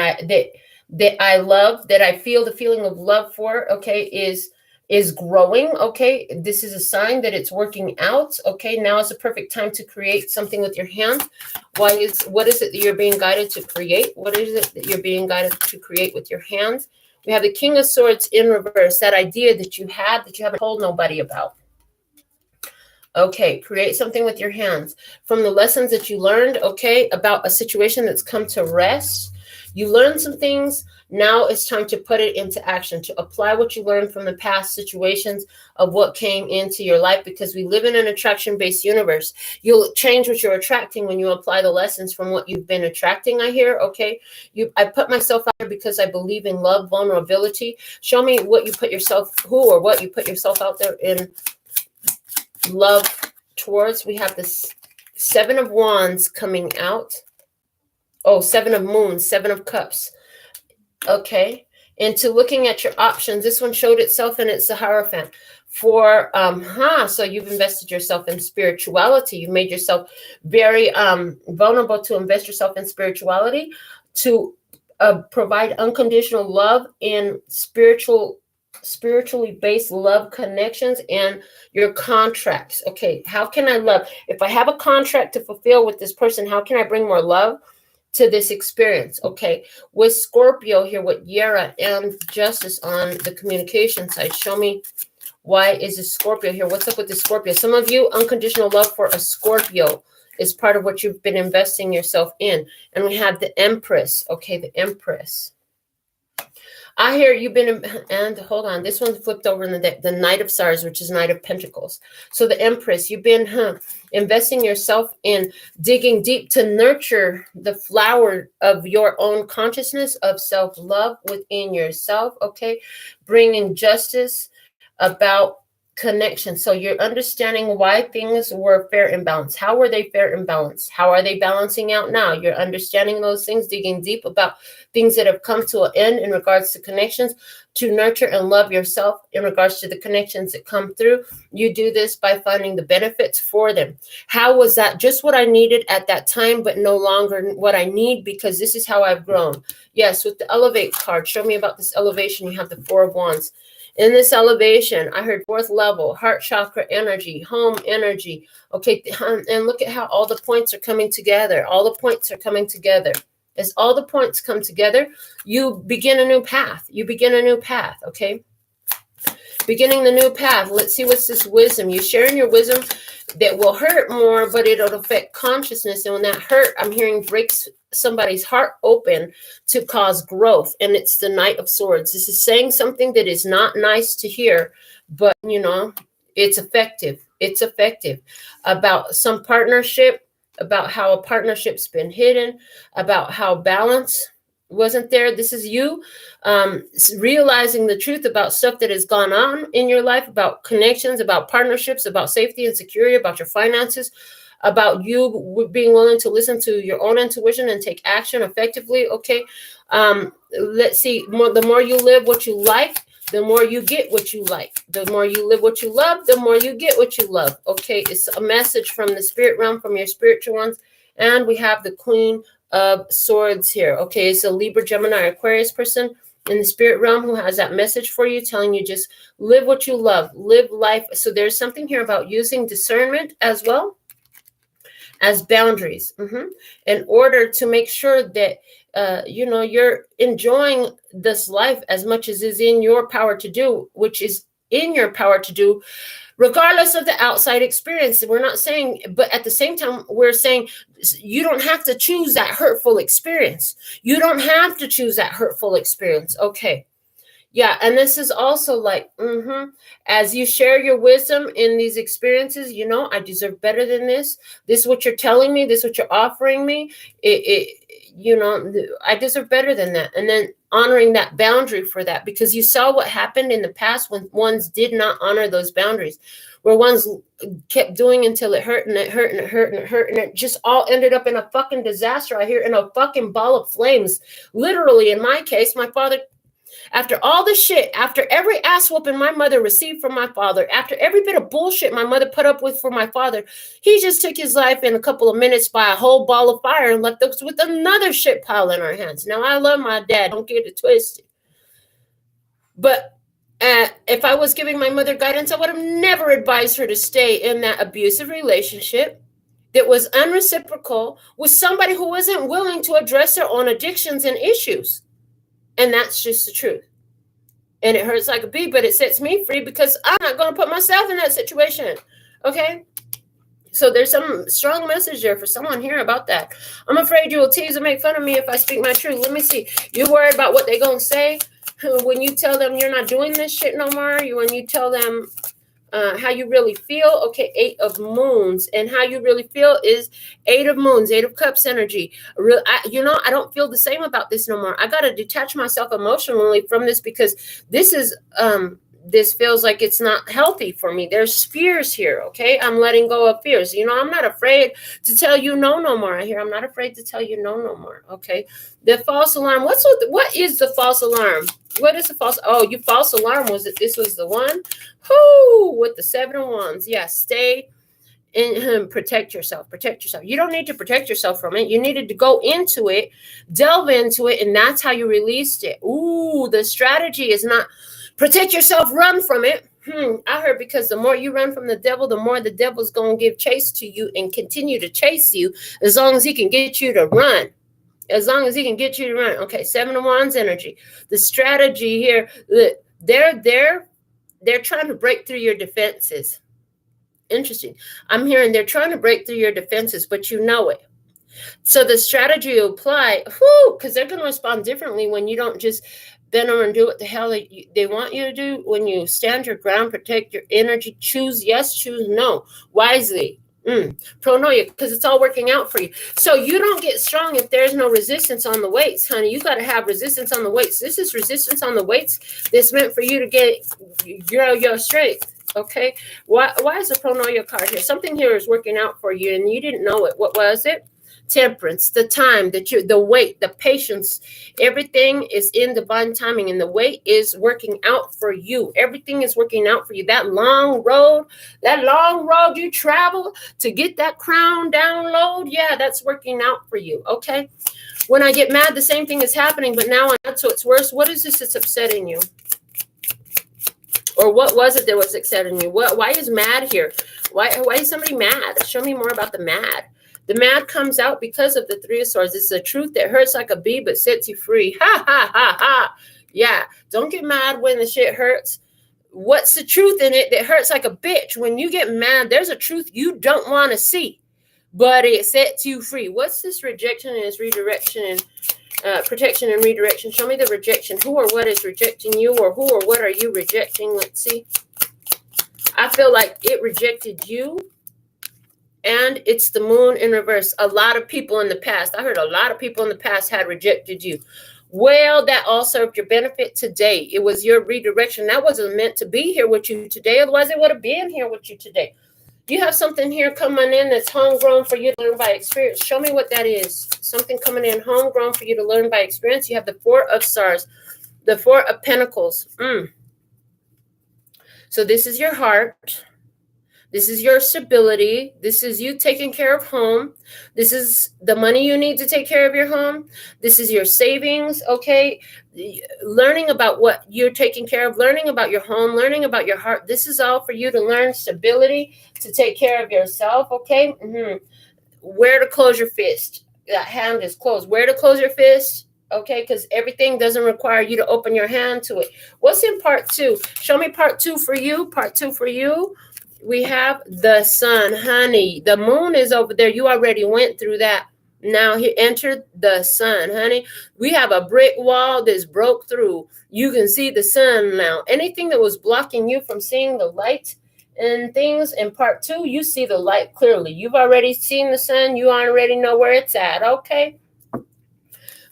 I love, that I feel the feeling of love for, okay, is growing. Okay, this is a sign that it's working out. Okay, now is the perfect time to create something with your hand. What is it that you're being guided to create? What is it that you're being guided to create with your hands? We have the King of Swords in reverse, that idea that you had that you haven't told nobody about. Okay, create something with your hands from the lessons that you learned, okay, about a situation that's come to rest. You learn some things. Now it's time to put it into action, to apply what you learned from the past situations of what came into your life, because we live in an attraction-based universe. You'll change what you're attracting when you apply the lessons from what you've been attracting, I hear, okay? I put myself out there because I believe in love, vulnerability. Show me what you put yourself, who or what you put yourself out there in love towards. We have this 7 of Wands coming out. Oh, 7 of Moons, 7 of Cups. Okay. Into looking at your options. This one showed itself in its Hierophant. For, so you've invested yourself in spirituality. You've made yourself very vulnerable to invest yourself in spirituality, to provide unconditional love in spiritually based love connections and your contracts. Okay, how can I love? If I have a contract to fulfill with this person, how can I bring more love to this experience? Okay, with Scorpio here, with Yara and Justice on the communication side, show me, why is a Scorpio here? What's up with the Scorpio? Some of you, unconditional love for a Scorpio is part of what you've been investing yourself in. And we have the Empress. Okay, the Empress. I hear you've been, and hold on, this one's flipped over in the deck, the Knight of Swords, which is Knight of Pentacles. So the Empress, you've been investing yourself in digging deep to nurture the flower of your own consciousness of self-love within yourself, okay? Bringing justice about connection. So you're understanding why things were fair and balanced. How were they fair and balanced? How are they balancing out now? You're understanding those things, digging deep about things that have come to an end in regards to connections, to nurture and love yourself in regards to the connections that come through. You do this by finding the benefits for them. How was that just what I needed at that time, but no longer what I need, because this is how I've grown? Yes, with the Elevate card, show me about this elevation. You have the 4 of Wands. In this elevation, I heard 4th level, heart chakra energy, home energy. Okay, and look at how all the points are coming together. All the points are coming together. As all the points come together, you begin a new path. You begin a new path, okay? Beginning the new path. Let's see what's this wisdom. You're sharing your wisdom that will hurt more, but it'll affect consciousness. And when that hurt, I'm hearing, breaks somebody's heart open to cause growth. And it's the Knight of Swords. This is saying something that is not nice to hear, but, you know, it's effective. It's effective. About some partnership, about how a partnership's been hidden, about how balance wasn't there. This is you realizing the truth about stuff that has gone on in your life, about connections, about partnerships, about safety and security, about your finances, about you being willing to listen to your own intuition and take action effectively. Okay. Let's see. The more you live what you like, the more you get what you like. The more you live what you love, the more you get what you love. Okay. It's a message from the spirit realm, from your spiritual ones. And we have the Queen of Swords here. Okay. It's a Libra, Gemini, Aquarius person in the spirit realm who has that message for you, telling you just live what you love, live life. So there's something here about using discernment as well as boundaries in order to make sure that, you know, you're enjoying this life as much as is in your power to do, which is in your power to do, regardless of the outside experience. We're not saying, but at the same time, we're saying you don't have to choose that hurtful experience. You don't have to choose that hurtful experience. Okay. Yeah. And this is also like, as you share your wisdom in these experiences, you know, I deserve better than this. This is what you're telling me. This is what you're offering me. You know, I deserve better than that. And then honoring that boundary for that, because you saw what happened in the past when ones did not honor those boundaries, where ones kept doing until it hurt and it hurt and it hurt and it hurt. And it just all ended up in a fucking disaster. I hear in a fucking ball of flames. Literally, in my case, my father, after all the shit, after every ass whooping my mother received from my father, after every bit of bullshit my mother put up with for my father, he just took his life in a couple of minutes by a whole ball of fire and left us with another shit pile in our hands. Now, I love my dad. Don't get it twisted. But if I was giving my mother guidance, I would have never advised her to stay in that abusive relationship that was unreciprocal with somebody who wasn't willing to address their own addictions and issues. And that's just the truth. And it hurts like a bee, but it sets me free because I'm not going to put myself in that situation. Okay? So there's some strong message there for someone here about that. I'm afraid you will tease and make fun of me if I speak my truth. Let me see. You're worried about what they're going to say when you tell them you're not doing this shit no more. When you tell them how you really feel. Okay, 8 of Moons. And how you really feel is 8 of Moons, 8 of Cups energy. I don't feel the same about this no more. I got to detach myself emotionally from this because this is... this feels like it's not healthy for me. There's fears here, okay? I'm letting go of fears. I'm not afraid to tell you no more. I hear I'm not afraid to tell you no more, okay? The false alarm. What is the false alarm? What is the false? Oh, your false alarm was that this was the one? Whoo, with the 7 of Wands. Yeah, stay and protect yourself. Protect yourself. You don't need to protect yourself from it. You needed to go into it, delve into it, and that's how you released it. Ooh, the strategy is not... protect yourself, run from it. I heard because the more you run from the devil, the more the devil's going to give chase to you and continue to chase you as long as he can get you to run. As long as he can get you to run. Okay, 7 of Wands energy. The strategy here, they're trying to break through your defenses. Interesting. I'm hearing they're trying to break through your defenses, but you know it. So the strategy you apply, because they're going to respond differently when you don't just bend over and do what the hell they want you to do. When you stand your ground, protect your energy, choose yes, choose no, wisely. Pronoia, because it's all working out for you. So you don't get strong if there's no resistance on the weights, honey. You got to have resistance on the weights. This is resistance on the weights that's meant for you to get your strength. Okay. Why is the Pronoia card here? Something here is working out for you and you didn't know it. What was it? Temperance, the time that the wait, the patience, everything is in divine timing, and the wait is working out for you. Everything is working out for you. That long road you travel to get that crown download, yeah, that's working out for you. Okay. When I get mad, the same thing is happening, but now I'm not, so it's worse. What is this that's upsetting you? Or what was it that was upsetting you? Why is mad here? Why is somebody mad? Show me more about the mad. The mad comes out because of the 3 of Swords. It's the truth that hurts like a bee but sets you free. Ha, ha, ha, ha. Yeah, don't get mad when the shit hurts. What's the truth in it that hurts like a bitch? When you get mad, there's a truth you don't want to see, but it sets you free. What's this rejection and this redirection and protection and redirection? Show me the rejection. Who or what is rejecting you, or who or what are you rejecting? Let's see. I feel like it rejected you. And it's the moon in reverse. A lot of people in the past, I heard a lot of people in the past had rejected you. Well, that all served your benefit today. It was your redirection. That wasn't meant to be here with you today. Otherwise, it would have been here with you today. You have something here coming in that's homegrown for you to learn by experience. Show me what that is. Something coming in homegrown for you to learn by experience. You have the 4 of Stars, the 4 of Pentacles. So this is your heart. This is your stability. This is you taking care of home. This is the money you need to take care of your home. This is your savings, okay? Learning about what you're taking care of, learning about your home, learning about your heart. This is all for you to learn stability, to take care of yourself, okay? Where to close your fist. That hand is closed. Where to close your fist, okay? Because everything doesn't require you to open your hand to it. What's in part 2? Show me part 2 for you. Part 2 for you. We have the sun, honey. The moon is over there. You already went through that. Now here, enter the sun, honey. We have a brick wall that's broke through. You can see the sun now. Anything that was blocking you from seeing the light and things in part 2, you see the light clearly. You've already seen the sun. You already know where it's at, okay?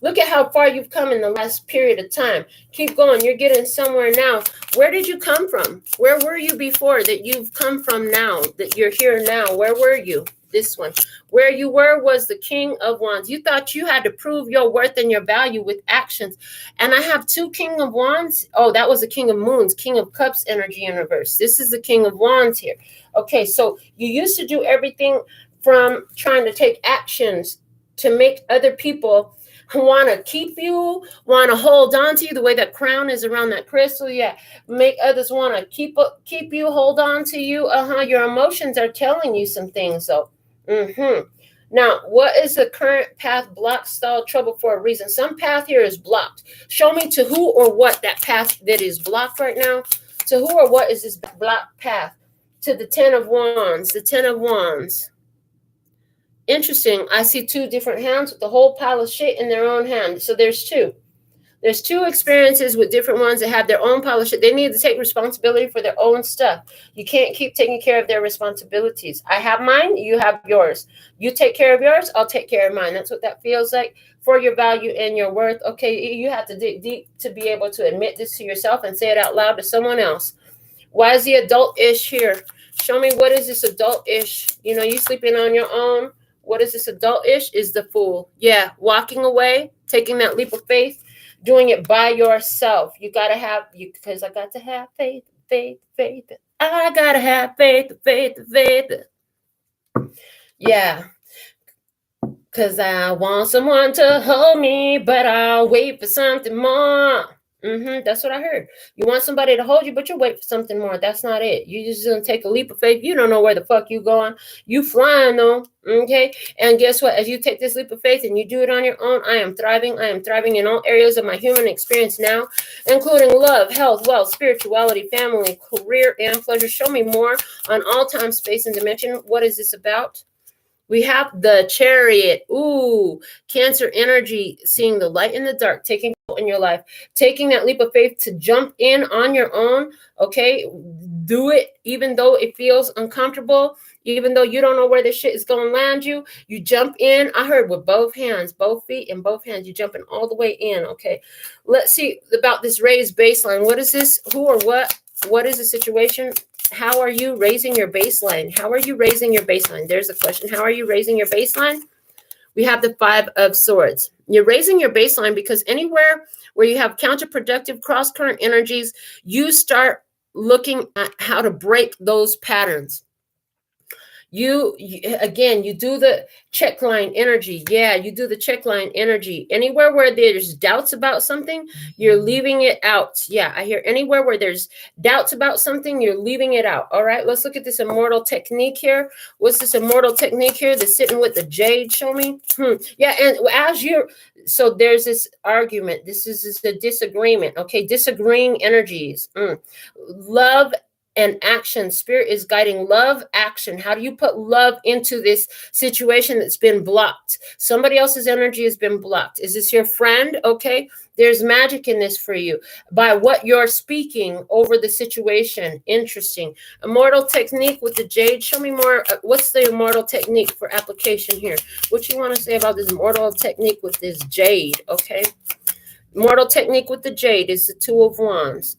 Look at how far you've come in the last period of time. Keep going. You're getting somewhere now. Where did you come from? Where were you before that you've come from now, that you're here now? Where were you? This one. Where you were was the King of Wands. You thought you had to prove your worth and your value with actions. And I have 2 King of Wands. Oh, that was the King of Moons, King of Cups energy in reverse. This is the King of Wands here. Okay, so you used to do everything from trying to take actions to make other people want to keep you, want to hold on to you, the way that crown is around that crystal. Yeah, make others want to keep you, hold on to you. Your emotions are telling you some things, though. Now, what is the current path blocked, stalled, trouble for a reason? Some path here is blocked. Show me to who or what that path that is blocked right now. To who or what is this blocked path? To the 10 of Wands, the 10 of Wands. Interesting. I see two different hands with the whole pile of shit in their own hand. So there's two. There's two experiences with different ones that have their own pile of shit. They need to take responsibility for their own stuff. You can't keep taking care of their responsibilities. I have mine, you have yours. You take care of yours, I'll take care of mine. That's what that feels like for your value and your worth. Okay, you have to dig deep to be able to admit this to yourself and say it out loud to someone else. Why is the adult-ish here? Show me, what is this adult-ish? You know, you sleeping on your own. What is this adult-ish? Is the Fool. Yeah, walking away, taking that leap of faith, doing it by yourself. You got to have, because I got to have faith, faith, faith. I got to have faith, faith, faith. Yeah. Because I want someone to hold me, but I'll wait for something more. That's what I heard. You want somebody to hold you, but you wait for something more. That's not it. You just gonna take a leap of faith. You don't know where the fuck you going. You flying though. Okay. And guess what? As you take this leap of faith and you do it on your own, I am thriving. I am thriving in all areas of my human experience now, including love, health, wealth, spirituality, family, career, and pleasure. Show me more on all time, space, and dimension. What is this about? We have the Chariot. Ooh, Cancer energy, seeing the light in the dark, taking in your life, taking that leap of faith to jump in on your own. Okay, do it even though it feels uncomfortable, even though you don't know where this shit is going to land you. You jump in. I heard with both hands, both feet, and both hands. You jumping all the way in. Okay, let's see about this raised baseline. What is this? Who or what? What is the situation? How are you raising your baseline? How are you raising your baseline? There's a question. How are you raising your baseline? We have the Five of Swords. You're raising your baseline because anywhere where you have counterproductive cross-current energies, you start looking at how to break those patterns. You again, you do the check line energy. Yeah, you do the check line energy. Anywhere where there's doubts about something, you're leaving it out. Yeah, I hear anywhere where there's doubts about something, you're leaving it out. All right, let's look at this immortal technique here. What's this immortal technique here? The sitting with the jade. Show me. Yeah, and as you're, so there's this argument. This is the disagreement. Okay, disagreeing energies. Love and action. Spirit is guiding love, action. How do you put love into this situation that's been blocked? Somebody else's energy has been blocked. Is this your friend? Okay. There's magic in this for you by what you're speaking over the situation. Interesting. Immortal technique with the jade. Show me more. What's the immortal technique for application here? What you want to say about this immortal technique with this jade? Okay. Immortal technique with the jade is the Two of Wands.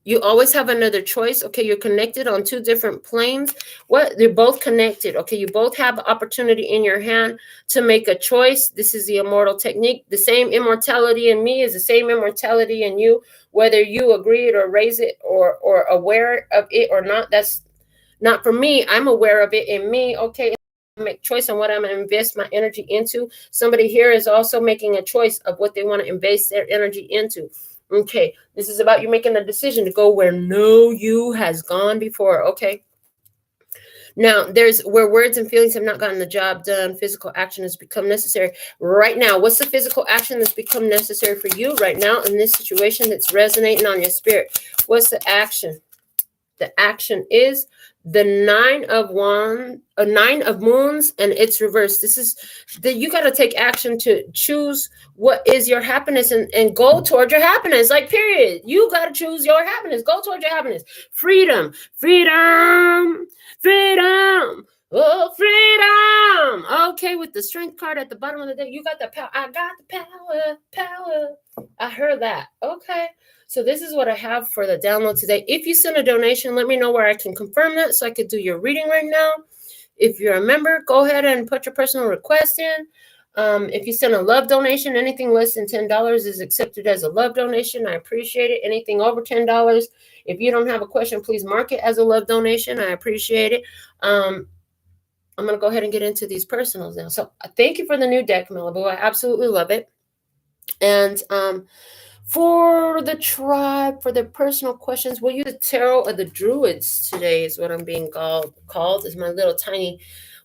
You always have another choice. Okay, you're connected on two different planes. What? They're both connected. Okay, you both have opportunity in your hand to make a choice. This is the immortal technique. The same immortality in me is the same immortality in you, whether you agree it or raise it or aware of it or not. That's not for me. I'm aware of it in me. Okay, make choice on what I'm going to invest my energy into. Somebody here is also making a choice of what they want to invest their energy into. Okay, this is about you making a decision to go where no you has gone before. Okay. Now, there's where words and feelings have not gotten the job done. Physical action has become necessary right now. What's the physical action that's become necessary for you right now in this situation that's resonating on your spirit? What's the action? The action is the Nine of Moons, and it's reversed. This is that you got to take action to choose what is your happiness and go toward your happiness. Like, period. You got to choose your happiness. Go toward your happiness. Freedom, freedom, freedom. Oh, freedom. Okay, with the strength card at the bottom of the deck, you got the power. I got the power. I heard that. Okay. So this is what I have for the download today. If you send a donation, let me know where I can confirm that so I could do your reading right now. If you're a member, go ahead and put your personal request in. If you send a love donation, anything less than $10 is accepted as a love donation. I appreciate it. Anything over $10, if you don't have a question, please mark it as a love donation. I appreciate it. I'm going to go ahead and get into these personals now. So thank you for the new deck, Malibu. I absolutely love it. And for the tribe, for their personal questions, will you the tarot of the druids today is what I'm being called is my little tiny,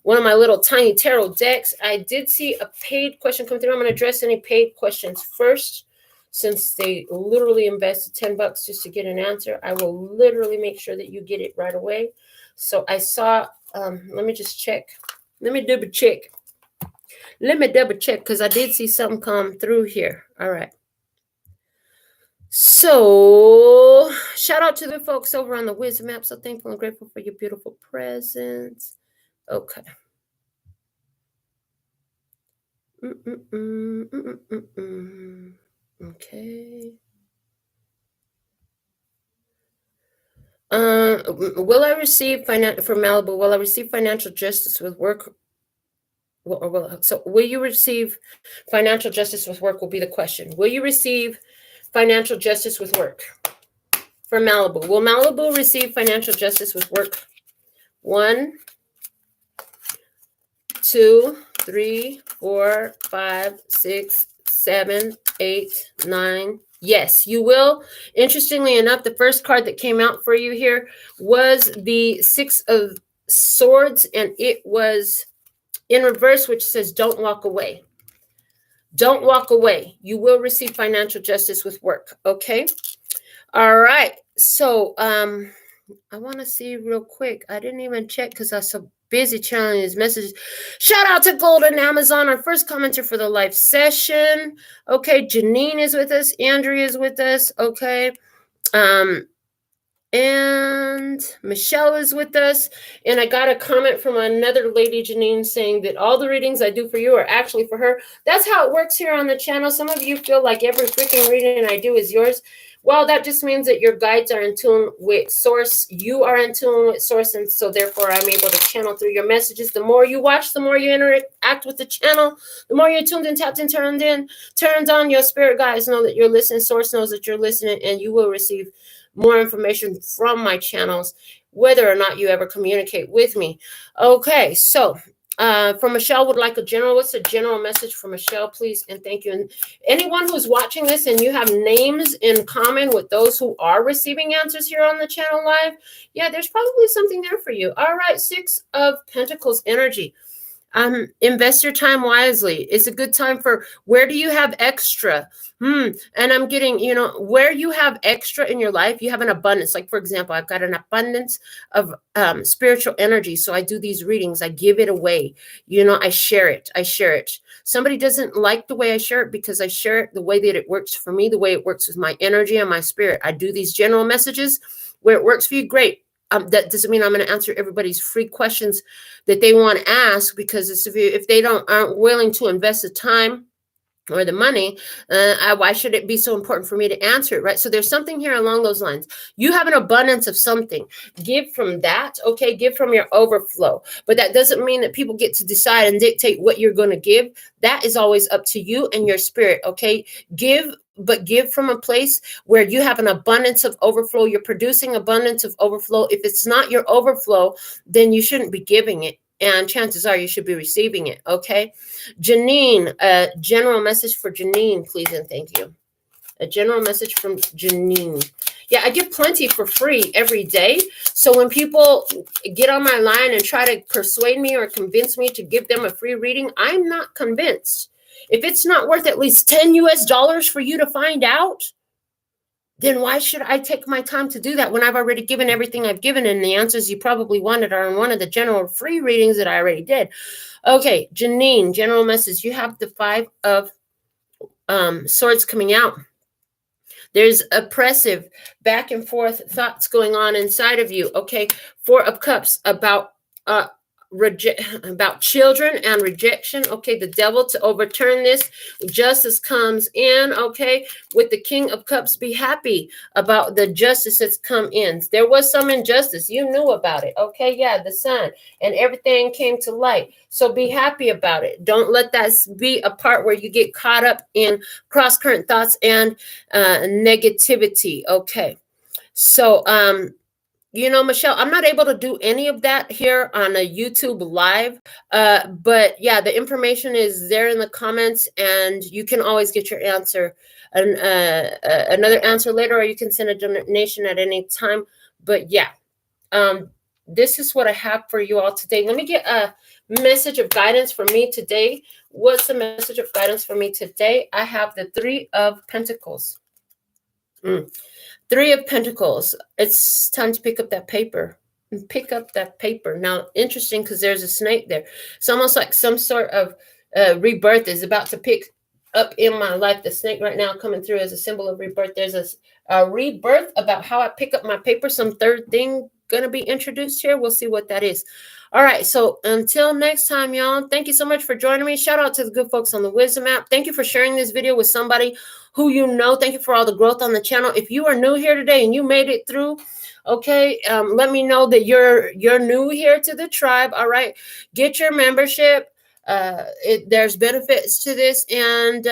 one of my little tiny tarot decks. I did see a paid question come through. I'm going to address any paid questions first, since they literally invested $10 just to get an answer. I will literally make sure that you get it right away. So I saw, let me just check Let me double check. Let me double check because I did see something come through here. All right. So, shout out to the folks over on the Wisdom app. So thankful and grateful for your beautiful presence. Okay. Okay. Will I receive for Malibu? Will I receive financial justice with work? Will you receive financial justice with work? Will be the question. Will you receive financial justice with work for Malibu? Will Malibu receive financial justice with work? 1, 2, 3, 4, 5, 6, 7, 8, 9. Yes, you will. Interestingly enough, the first card that came out for you here was the 6 of Swords, and it was in reverse, which says don't walk away. Don't walk away. You will receive financial justice with work. Okay. All right. So I want to see real quick. I didn't even check because I was so busy channeling these messages. Shout out to Golden Amazon, our first commenter for the live session. Okay. Janine is with us. Andrea is with us. Okay. And Michelle is with us. And I got a comment from another lady, Janine, saying that all the readings I do for you are actually for her. That's how it works here on the channel. Some of you feel like every freaking reading I do is yours. Well, that just means that your guides are in tune with source. You are in tune with source. And so therefore, I'm able to channel through your messages. The more you watch, the more you interact with the channel, the more you're tuned in, tapped in, turned on. Your spirit guides know that you're listening. Source knows that you're listening, and you will receive more information from my channels, whether or not you ever communicate with me. Okay, so for Michelle, would like what's a general message for Michelle, please? And thank you. And anyone who's watching this and you have names in common with those who are receiving answers here on the channel live, yeah, there's probably something there for you. All right, 6 of Pentacles energy. Invest your time wisely. It's a good time for where do you have extra? And I'm getting, where you have extra in your life, you have an abundance. Like, for example, I've got an abundance of spiritual energy. So I do these readings. I give it away. I share it. Somebody doesn't like the way I share it because I share it the way that it works for me, the way it works with my energy and my spirit. I do these general messages where it works for you. Great. That doesn't mean I'm going to answer everybody's free questions that they want to ask, because if they aren't willing to invest the time or the money, why should it be so important for me to answer it, right? So there's something here along those lines. You have an abundance of something. Give from that, okay? Give from your overflow. But that doesn't mean that people get to decide and dictate what you're going to give. That is always up to you and your spirit, okay? Give from a place where you have an abundance of overflow. You're producing abundance of overflow. If it's not your overflow, then you shouldn't be giving it. And chances are you should be receiving it, okay? Janine, a general message for Janine, please and thank you. A general message from Janine. Yeah, I give plenty for free every day. So when people get on my line and try to persuade me or convince me to give them a free reading, I'm not convinced. If it's not worth at least $10 US for you to find out, then why should I take my time to do that when I've already given everything I've given, and the answers you probably wanted are in one of the general free readings that I already did. Okay, Janine, general message. You have the 5 of Swords coming out. There's oppressive back and forth thoughts going on inside of you. Okay, 4 of Cups about children and rejection. Okay, the devil to overturn this. Justice comes in. Okay, with the King of Cups, be happy about the justice that's come in. There was some injustice. You knew about it. Okay, yeah, the sun and everything came to light. So be happy about it. Don't let that be a part where you get caught up in cross-current thoughts and negativity. Okay, so Michelle, I'm not able to do any of that here on a YouTube live, but yeah, the information is there in the comments, and you can always get your answer, another answer later, or you can send a donation at any time. But yeah, this is what I have for you all today. Let me get a message of guidance for me today. What's the message of guidance for me today? I have the 3 of Pentacles. 3 of Pentacles. It's time to pick up that paper. and pick up that paper. Now, interesting because there's a snake there. It's almost like some sort of rebirth is about to pick up in my life. The snake right now coming through as a symbol of rebirth. There's a rebirth about how I pick up my paper. Some third thing going to be introduced here. We'll see what that is. All right. So until next time, y'all, thank you so much for joining me. Shout out to the good folks on the Wisdom app. Thank you for sharing this video with somebody who you know. Thank you for all the growth on the channel. If you are new here today and you made it through, okay, let me know that you're new here to the tribe. All right, get your membership. There's benefits to this. And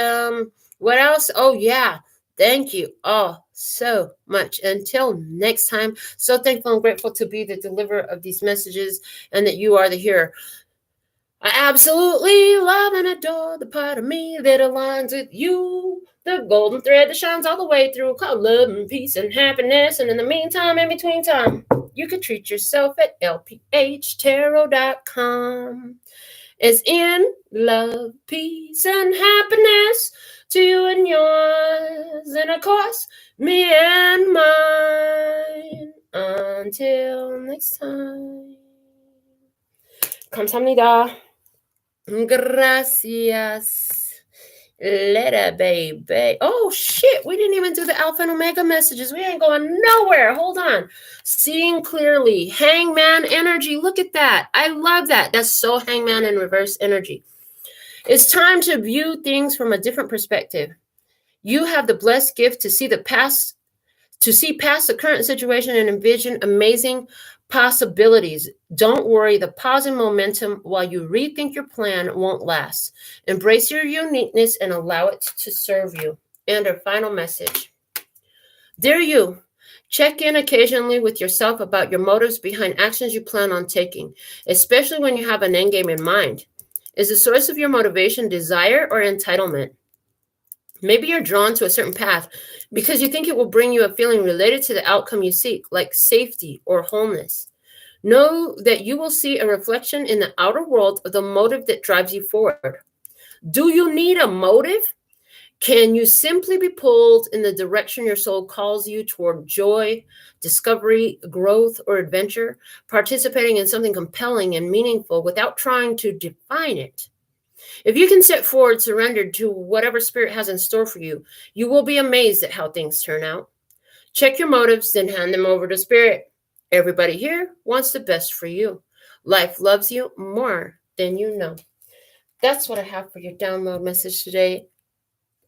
what else? Oh yeah, thank you all so much. Until next time, so thankful and grateful to be the deliverer of these messages and that you are the hearer. I absolutely love and adore the part of me that aligns with you. The golden thread that shines all the way through, called love and peace and happiness. And in the meantime, in between time, you can treat yourself at LPHtarot.com. It's in love, peace, and happiness to you and yours. And of course, me and mine. Until next time. 감사합니다. Gracias. Later, baby. Oh, shit. We didn't even do the Alpha and Omega messages. We ain't going nowhere. Hold on. Seeing clearly. Hangman energy. Look at that. I love that. That's so hangman in reverse energy. It's time to view things from a different perspective. You have the blessed gift to see past the current situation and envision amazing possibilities. Don't worry, the pause and momentum while you rethink your plan won't last. Embrace your uniqueness and allow it to serve you. And our final message. Dear you, check in occasionally with yourself about your motives behind actions you plan on taking, especially when you have an end game in mind. Is the source of your motivation desire or entitlement? Maybe you're drawn to a certain path because you think it will bring you a feeling related to the outcome you seek, like safety or wholeness. Know that you will see a reflection in the outer world of the motive that drives you forward. Do you need a motive? Can you simply be pulled in the direction your soul calls you toward joy, discovery, growth, or adventure, participating in something compelling and meaningful without trying to define it? If you can step forward, surrendered to whatever spirit has in store for you, you will be amazed at how things turn out. Check your motives, then hand them over to spirit. Everybody here wants the best for you. Life loves you more than you know. That's what I have for your download message today.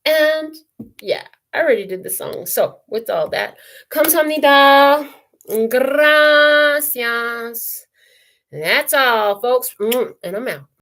And yeah, I already did the song. So with all that, 감사합니다. Gracias. That's all, folks. And I'm out.